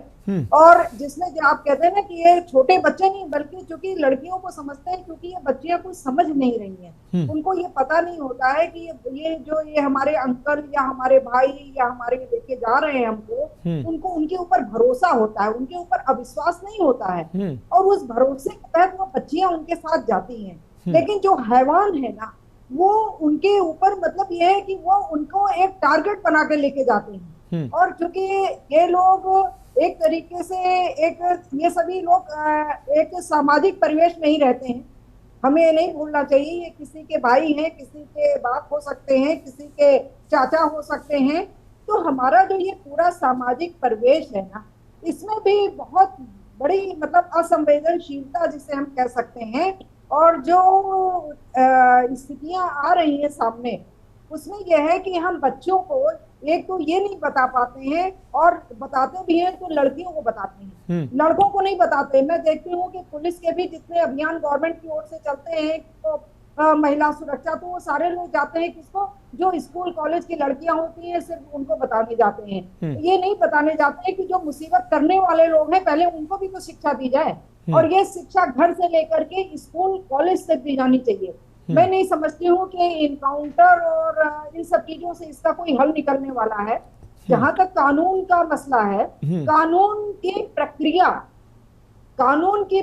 और जिसमें जो आप कहते हैं ना कि ये छोटे बच्चे नहीं, बल्कि चूंकि लड़कियों को समझते हैं, क्योंकि ये बच्चियां कुछ समझ नहीं रही हैं, उनको ये पता नहीं होता है कि ये हमारे अंकल या हमारे भाई या हमारे लेके जा रहे हैं हमको, उनको उनके ऊपर भरोसा होता है, उनके ऊपर अविश्वास नहीं होता है, और उस भरोसे के तहत वो बच्चियां उनके साथ जाती हैं। लेकिन जो हैवान है ना, वो उनके ऊपर मतलब ये है कि वो उनको एक टारगेट बना के लेके जाते हैं। और क्योंकि ये लोग एक तरीके से ये सभी लोग एक सामाजिक परिवेश में ही रहते हैं। हमें ये नहीं भूलना चाहिए, ये किसी के भाई हैं, किसी के बाप हो सकते हैं, किसी के चाचा हो सकते हैं। तो हमारा जो ये पूरा सामाजिक परिवेश है ना, इसमें भी बहुत बड़ी मतलब असंवेदनशीलता जिसे हम कह सकते हैं, और जो स्थितियां आ रही हैं सामने, उसमें यह है कि हम बच्चों को एक तो ये नहीं बता पाते हैं, और बताते भी हैं तो लड़कियों को बताते हैं, लड़कों को नहीं बताते। मैं देखती हूँ कि पुलिस के भी जितने अभियान गवर्नमेंट की ओर से चलते हैं तो महिला सुरक्षा, तो वो सारे लोग जाते हैं किसको, जो स्कूल कॉलेज की लड़कियां होती हैं, सिर्फ उनको बताने जाते हैं। ये नहीं बताने जाते हैं कि जो मुसीबत करने वाले लोग हैं, पहले उनको भी तो शिक्षा दी जाए, और ये शिक्षा घर से लेकर के स्कूल कॉलेज तक दी जानी चाहिए। मैं नहीं समझती हूँ कि इनकाउंटर और इन सब चीजों से इसका कोई हल निकलने वाला है। जहां तक कानून का मसला है, कानून की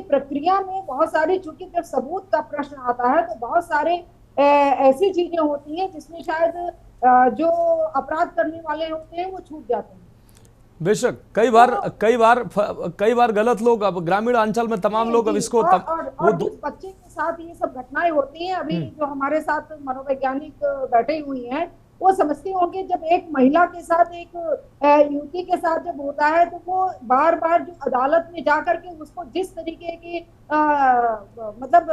प्रक्रिया में बहुत सारी, चूंकि जब सबूत का प्रश्न आता है तो बहुत सारे ऐसी चीजें होती हैं जिसमें शायद जो अपराध करने वाले होते हैं वो छूट जाते हैं। बेशक कई बार गलत लोग, अब ग्रामीण अंचल में तमाम लोग अब इसको और जिस बच्चे के साथ ये सब घटनाएं होती हैं, अभी जो हमारे साथ मनोवैज्ञानिक बैठे हुए हैं, वो समझते होंगे जब एक महिला के साथ एक युवती के साथ जब होता है, तो वो बार बार जो अदालत में जाकर के उसको जिस तरीके की मतलब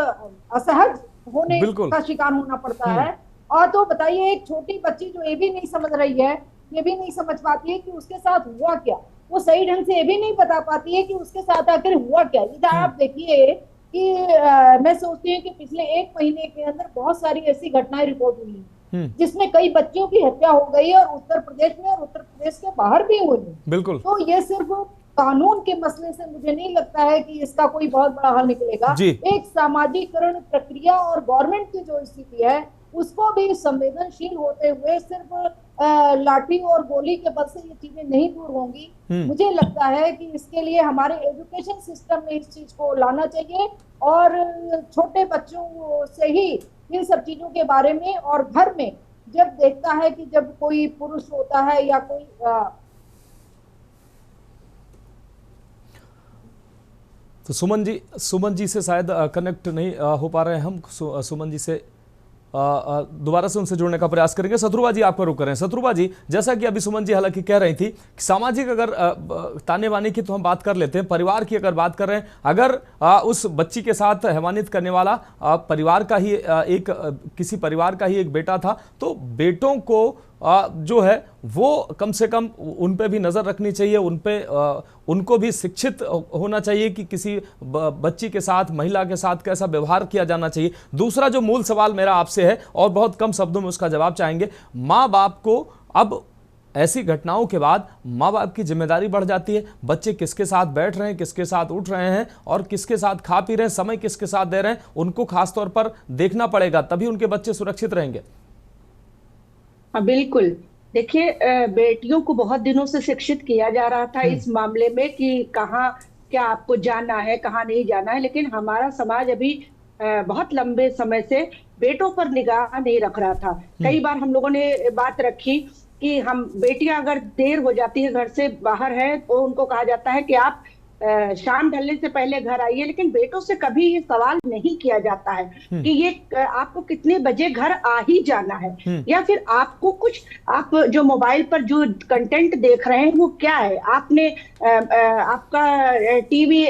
असहज होने का शिकार होना पड़ता है। और तो बताइए, एक छोटी बच्ची जो ये भी नहीं समझ रही है, ये भी नहीं समझ पाती है कि उसके साथ हुआ क्या, वो सही ढंग से ये भी नहीं बता पाती है कि उसके साथ आखिर हुआ क्या। इधर आप देखिए कि मैं सोचती हूँ कि पिछले 1 महीने के अंदर बहुत सारी ऐसी घटनाएं रिपोर्ट हुई हैं जिसमें कई बच्चियों की हत्या हो गई है, और उत्तर प्रदेश में और उत्तर प्रदेश के बाहर भी हुई है। बिल्कुल। तो ये सिर्फ कानून के मसले से मुझे नहीं लगता है कि इसका कोई बहुत बड़ा हल निकलेगा। एक सामाजिकरण प्रक्रिया और गवर्नमेंट की जो स्थिति है, उसको भी संवेदनशील होते हुए सिर्फ लाठी और गोली के बल से ये चीजें नहीं दूर होंगी। मुझे लगता है कि इसके लिए हमारे एजुकेशन सिस्टम में इस चीज को लाना चाहिए, और छोटे बच्चों से ही इन सब चीजों के बारे में, और घर में जब देखता है कि जब कोई पुरुष होता है या कोई तो सुमन जी से शायद कनेक्ट नहीं हो पा रहे हैं हम। सुमन जी से दोबारा से उनसे जुड़ने का प्रयास करेंगे। शत्रुबा जी आपका रुक करें। शत्रुबा जी, जैसा कि अभी सुमन जी हालांकि कह रही थी कि सामाजिक अगर ताने बाने की तो हम बात कर लेते हैं, परिवार की अगर बात कर रहे हैं, अगर उस बच्ची के साथ हैवानियत करने वाला परिवार का ही किसी परिवार का ही एक बेटा था, तो बेटों को जो है वो कम से कम उन पे भी नज़र रखनी चाहिए, उनको भी शिक्षित होना चाहिए कि किसी बच्ची के साथ, महिला के साथ कैसा व्यवहार किया जाना चाहिए। दूसरा जो मूल सवाल मेरा आपसे है, और बहुत कम शब्दों में उसका जवाब चाहेंगे, माँ बाप को अब ऐसी घटनाओं के बाद माँ बाप की जिम्मेदारी बढ़ जाती है। बच्चे किसके साथ बैठ रहे हैं, किसके साथ उठ रहे हैं, और किसके साथ खा पी रहे हैं, समय किसके साथ दे रहे हैं, उनको खासतौर पर देखना पड़ेगा, तभी उनके बच्चे सुरक्षित रहेंगे। हाँ बिल्कुल। देखिए, बेटियों को बहुत दिनों से शिक्षित किया जा रहा था इस मामले में कि कहाँ क्या आपको जाना है, कहाँ नहीं जाना है, लेकिन हमारा समाज अभी बहुत लंबे समय से बेटों पर निगाह नहीं रख रहा था। कई बार हम लोगों ने बात रखी कि हम बेटियां अगर देर हो जाती है, घर से बाहर है, तो उनको कहा जाता है कि आप शाम ढलने से पहले घर आइए, लेकिन बेटों से कभी ये सवाल नहीं किया जाता है कि ये आपको कितने बजे घर आ ही जाना है, या फिर आपको कुछ, आप जो मोबाइल पर जो कंटेंट देख रहे हैं वो क्या है, आपने आपका टीवी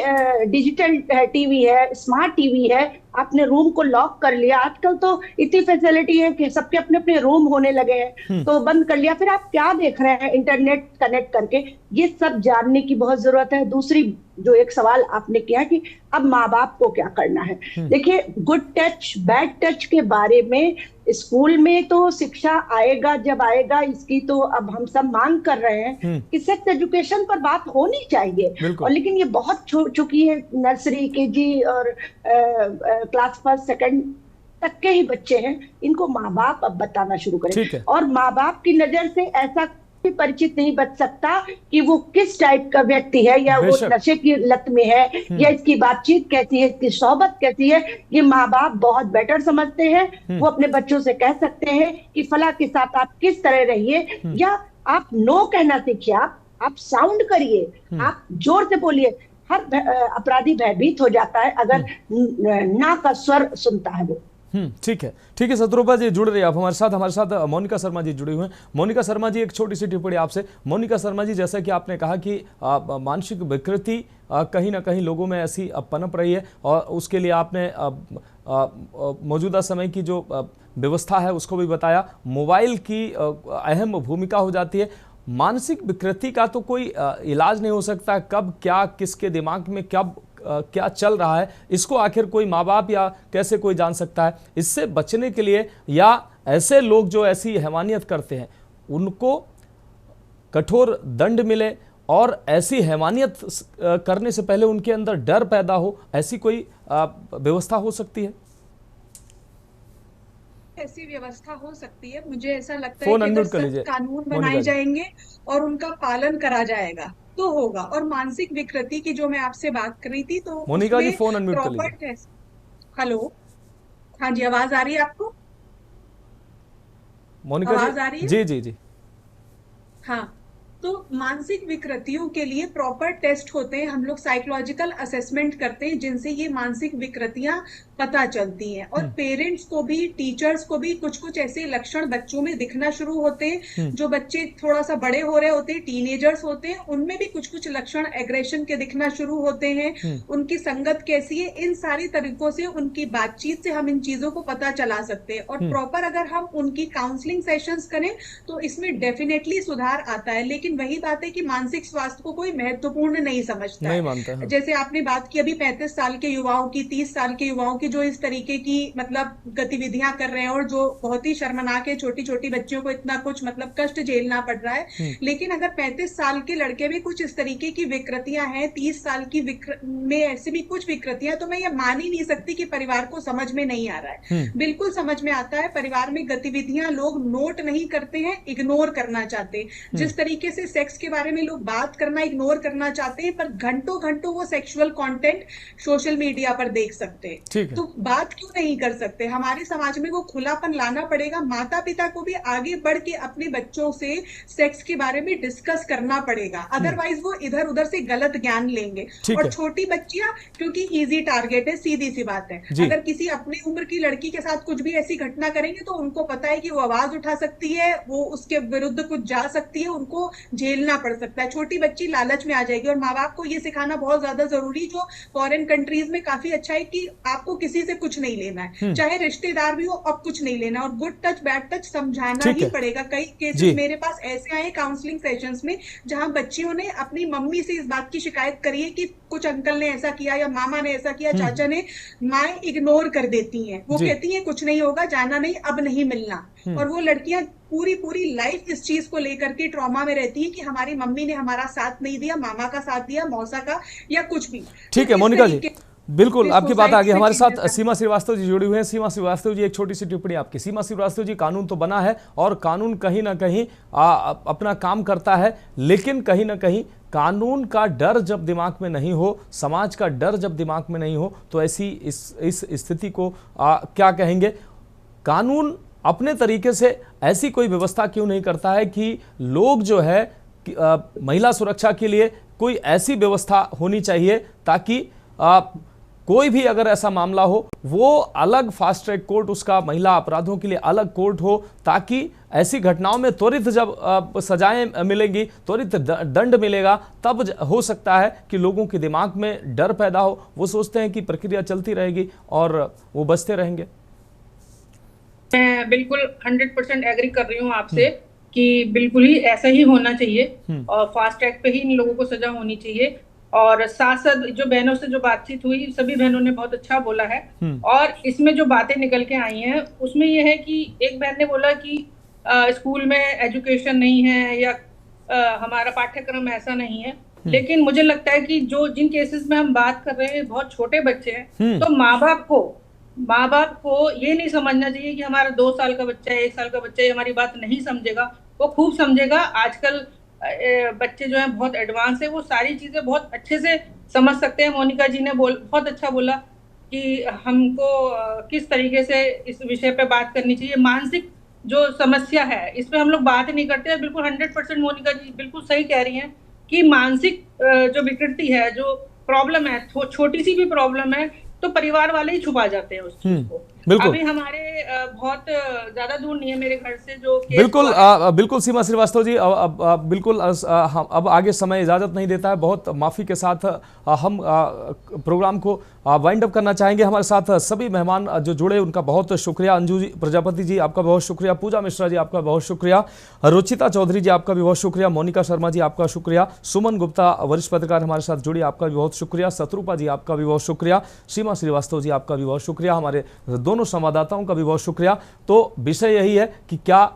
डिजिटल टीवी है, स्मार्ट टीवी है, आपने रूम को लॉक कर लिया। आजकल तो इतनी फैसिलिटी है कि सबके अपने अपने रूम होने लगे हैं, तो बंद कर लिया, फिर आप क्या देख रहे हैं इंटरनेट कनेक्ट करके, ये सब जानने की बहुत जरूरत है। दूसरी जो एक सवाल आपने किया कि अब माँ बाप को क्या करना है, देखिए गुड टच बैड टच के बारे में स्कूल में तो शिक्षा आएगा जब आएगा, इसकी तो अब हम सब मांग कर रहे हैं कि सेक्स एजुकेशन पर बात होनी चाहिए। और लेकिन ये बहुत चुकी है, नर्सरी केजी और क्लास फर्स्ट सेकंड तक के ही बच्चे हैं, इनको माँ बाप अब बताना शुरू करें। और माँ बाप की नजर से ऐसा परिचित नहीं बच सकता कि वो किस टाइप का व्यक्ति है, या वो नशे की लत में है, या इसकी बातचीत कैसी है, इसकी सोहबत कैसी है, ये माँ बाप बहुत बेटर समझते हैं। वो अपने बच्चों से कह सकते हैं कि फला के साथ आप किस तरह रहिए, या आप नो कहना सीखिए, आप साउंड करिए, आप जोर से बोलिए। हर अपराधी भयभीत हो जाता है अगर ना का स्वर सुनता है वो। ठीक है शत्रुपा जी जुड़ रही है आप हमारे साथ मोनिका शर्मा जी जुड़ी हुए हैं। मोनिका शर्मा जी, एक छोटी सी टिप्पणी आपसे। मोनिका शर्मा जी, जैसा कि आपने कहा कि मानसिक विकृति कहीं ना कहीं लोगों में ऐसी पनप रही है, और उसके लिए आपने मौजूदा समय की जो व्यवस्था है उसको भी बताया। मोबाइल की अहम भूमिका हो जाती है। मानसिक विकृति का तो कोई इलाज नहीं हो सकता, कब क्या किसके दिमाग में कब क्या चल रहा है, इसको आखिर कोई माँ बाप या कैसे कोई जान सकता है। इससे बचने के लिए, या ऐसे लोग जो ऐसी हैवानियत करते हैं उनको कठोर दंड मिले, और ऐसी हैवानियत करने से पहले उनके अंदर डर पैदा हो, ऐसी कोई व्यवस्था हो सकती है? ऐसी व्यवस्था हो सकती है। मुझे ऐसा लगता है कि सख्त कानून बनाए जाएंगे और उनका पालन करा जाएगा तो होगा। और मानसिक विकृति की जो मैं आपसे बात कर रही थी, तो मोनिका जी फोन अनम्यूट कर लीजिए। हेलो, हाँ जी, आवाज आ रही है आपको? मोनिका आवाज आ रही है? जी। हाँ, तो मानसिक विकृतियों के लिए प्रॉपर टेस्ट होते हैं, हम लोग साइकोलॉजिकल असेसमेंट करते हैं जिनसे ये मानसिक विकृतियां पता चलती हैं। और पेरेंट्स को भी, टीचर्स को भी कुछ ऐसे लक्षण बच्चों में दिखना शुरू होते हैं। जो बच्चे थोड़ा सा बड़े हो रहे होते हैं, टीनेजर्स होते हैं, उनमें भी कुछ लक्षण एग्रेशन के दिखना शुरू होते हैं। उनकी संगत कैसी है, इन सारी तरीकों से, उनकी बातचीत से हम इन चीजों को पता चला सकते हैं। और प्रॉपर अगर हम उनकी काउंसलिंग सेशंस करें तो इसमें डेफिनेटली सुधार आता है। लेकिन वही बात है कि मानसिक स्वास्थ्य को कोई महत्वपूर्ण नहीं समझता, नहीं मानता है। जैसे आपने बात की अभी 35 साल के युवाओं की, 30 साल के युवाओं की, जो इस तरीके की मतलब गतिविधियां कर रहे हैं, और जो बहुत ही शर्मनाक है, छोटी छोटी बच्चियों को इतना कुछ मतलब कष्ट झेलना पड़ रहा है। लेकिन अगर 35 साल के लड़के में कुछ इस तरीके की विकृतियां हैं, 30 साल की में ऐसे भी कुछ विकृतियां, तो मैं ये मान ही नहीं सकती कि परिवार को समझ में नहीं आ रहा है। बिल्कुल समझ में आता है। परिवार में गतिविधियां लोग नोट नहीं करते हैं, इग्नोर करना चाहते हैं। जिस तरीके से सेक्स के बारे में लोग बात करना इग्नोर करना चाहते हैं, पर घंटों घंटों वो सेक्सुअल कंटेंट सोशल मीडिया पर देख सकते हैं। तो बात क्यों नहीं कर सकते? हमारे समाज में वो खुलापन लाना पड़ेगा। माता पिता को भी आगे बढ़ के अपने बच्चों से सेक्स के बारे में डिस्कस करना पड़ेगा, अदरवाइज वो इधर उधर से गलत ज्ञान लेंगे। और छोटी बच्चियां क्योंकि इजी टारगेट है, सीधी सी बात है। अगर किसी अपनी उम्र की लड़की के साथ कुछ भी ऐसी घटना करेंगे तो उनको पता है कि वो आवाज उठा सकती है, वो उसके विरुद्ध कुछ जा सकती है, उनको झेलना पड़ सकता है। छोटी बच्ची लालच में आ जाएगी। और माँ बाप को ये सिखाना बहुत ज्यादा जरूरी, जो फॉरेन कंट्रीज में काफी अच्छा है, कि आपको किसी से कुछ नहीं लेना है, चाहे रिश्तेदार भी हो, अब कुछ नहीं लेना। और गुड टच बैड टच समझाना ही पड़ेगा। कई केसेस मेरे पास ऐसे आए काउंसलिंग सेशंस में, जहां बच्चियों ने अपनी मम्मी से इस बात की शिकायत करी है कि कुछ अंकल ने ऐसा किया, या मामा ने ऐसा किया, चाचा ने। माएं इग्नोर कर देती हैं, वो कहती हैं कुछ नहीं होगा, जाना नहीं, अब नहीं मिलना। और वो लड़कियां पूरी लाइफ इस चीज को लेकर के ट्रॉमा में रहती है कि हमारी मम्मी ने हमारा साथ नहीं दिया, मामा का साथ दिया, मौसा का, या कुछ भी। ठीक है मोनिका जी, बिल्कुल आपकी बात आ गई। हमारे साथ सीमा श्रीवास्तव जी जुड़ी हुए हैं। सीमा श्रीवास्तव जी, एक छोटी सी टिप्पणी आपकी। सीमा श्रीवास्तव जी, कानून तो बना है और कानून कहीं ना कहीं अपना काम करता है, लेकिन कहीं ना कहीं कानून का डर जब दिमाग में नहीं हो, समाज का डर जब दिमाग में नहीं हो, तो ऐसी इस स्थिति को क्या कहेंगे? कानून अपने तरीके से ऐसी कोई व्यवस्था क्यों नहीं करता है कि लोग जो है महिला सुरक्षा के लिए कोई ऐसी व्यवस्था होनी चाहिए ताकि कोई भी अगर ऐसा मामला हो, वो अलग फास्ट ट्रैक कोर्ट, उसका महिला अपराधों के लिए अलग कोर्ट हो, ताकि ऐसी घटनाओं में त्वरित जब सजाएं मिलेंगी, त्वरित दंड मिलेगा, तब हो सकता है कि लोगों के दिमाग में डर पैदा हो। वो सोचते हैं कि प्रक्रिया चलती रहेगी और वो बचते रहेंगे। मैं बिल्कुल 100% एग्री कर रही हूँ आपसे कि बिल्कुल ही ऐसा ही होना चाहिए और फास्ट ट्रैक पे ही इन लोगों को सजा होनी चाहिए। और साथ साथ जो बहनों से जो बातचीत हुई, सभी बहनों ने बहुत अच्छा बोला है। और इसमें जो बातें निकल के आई हैं उसमें ये है कि एक बहन ने बोला कि स्कूल में एजुकेशन नहीं है या हमारा पाठ्यक्रम ऐसा नहीं है, लेकिन मुझे लगता है कि जो जिन केसेस में हम बात कर रहे हैं बहुत छोटे बच्चे हैं, तो माँ बाप को ये नहीं समझना चाहिए कि हमारा 2 साल का बच्चा है, 1 साल का बच्चा है, हमारी बात नहीं समझेगा। वो खूब समझेगा। आजकल बच्चे जो हैं बहुत एडवांस है, वो सारी चीजें बहुत अच्छे से समझ सकते हैं। मोनिका जी ने बहुत अच्छा बोला कि हमको किस तरीके से इस विषय पे बात करनी चाहिए। मानसिक जो समस्या है इस पे हम लोग बात नहीं करते। बिल्कुल 100% मोनिका जी बिल्कुल सही कह रही हैं कि मानसिक जो विकृति है, जो प्रॉब्लम है, छोटी सी भी प्रॉब्लम है तो परिवार वाले ही छुपा जाते हैं उस चीज को। अभी हमारे बहुत ज्यादा दूर नहीं है मेरे घर से जो बिल्कुल सीमा श्रीवास्तव जी, बिल्कुल अब आगे समय इजाजत नहीं देता है। बहुत माफी के साथ हम प्रोग्राम को वाइंड अप करना चाहेंगे। हमारे साथ सभी मेहमान जो जुड़े उनका बहुत शुक्रिया। अंजू जी प्रजापति जी आपका बहुत शुक्रिया, पूजा मिश्रा जी आपका बहुत शुक्रिया, रुचिता चौधरी जी आपका भी बहुत शुक्रिया, मोनिका शर्मा जी आपका शुक्रिया, सुमन गुप्ता वरिष्ठ पत्रकार हमारे साथ जुड़ी आपका भी बहुत शुक्रिया, शत्रुपा जी आपका भी बहुत शुक्रिया, सीमा श्रीवास्तव जी आपका भी बहुत शुक्रिया, हमारे दोनों संवाददाताओं का भी बहुत शुक्रिया। तो विषय यही है कि क्या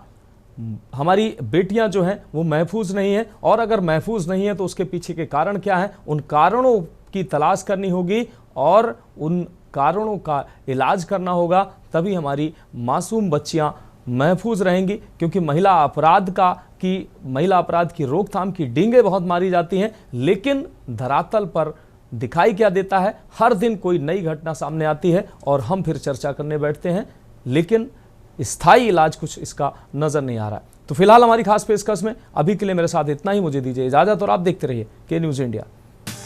हमारी बेटियां जो हैं वो महफूज नहीं हैं, और अगर महफूज नहीं है तो उसके पीछे के कारण क्या है, उन कारणों की तलाश करनी होगी और उन कारणों का इलाज करना होगा, तभी हमारी मासूम बच्चियां महफूज रहेंगी। क्योंकि महिला अपराध की रोकथाम की डींगें बहुत मारी जाती हैं, लेकिन धरातल पर दिखाई क्या देता है, हर दिन कोई नई घटना सामने आती है और हम फिर चर्चा करने बैठते हैं, लेकिन स्थायी इलाज कुछ इसका नजर नहीं आ रहा है। तो फिलहाल हमारी खास पेशकश में अभी के लिए मेरे साथ इतना ही। मुझे दीजिए इजाजत और आप देखते रहिए के न्यूज़ इंडिया।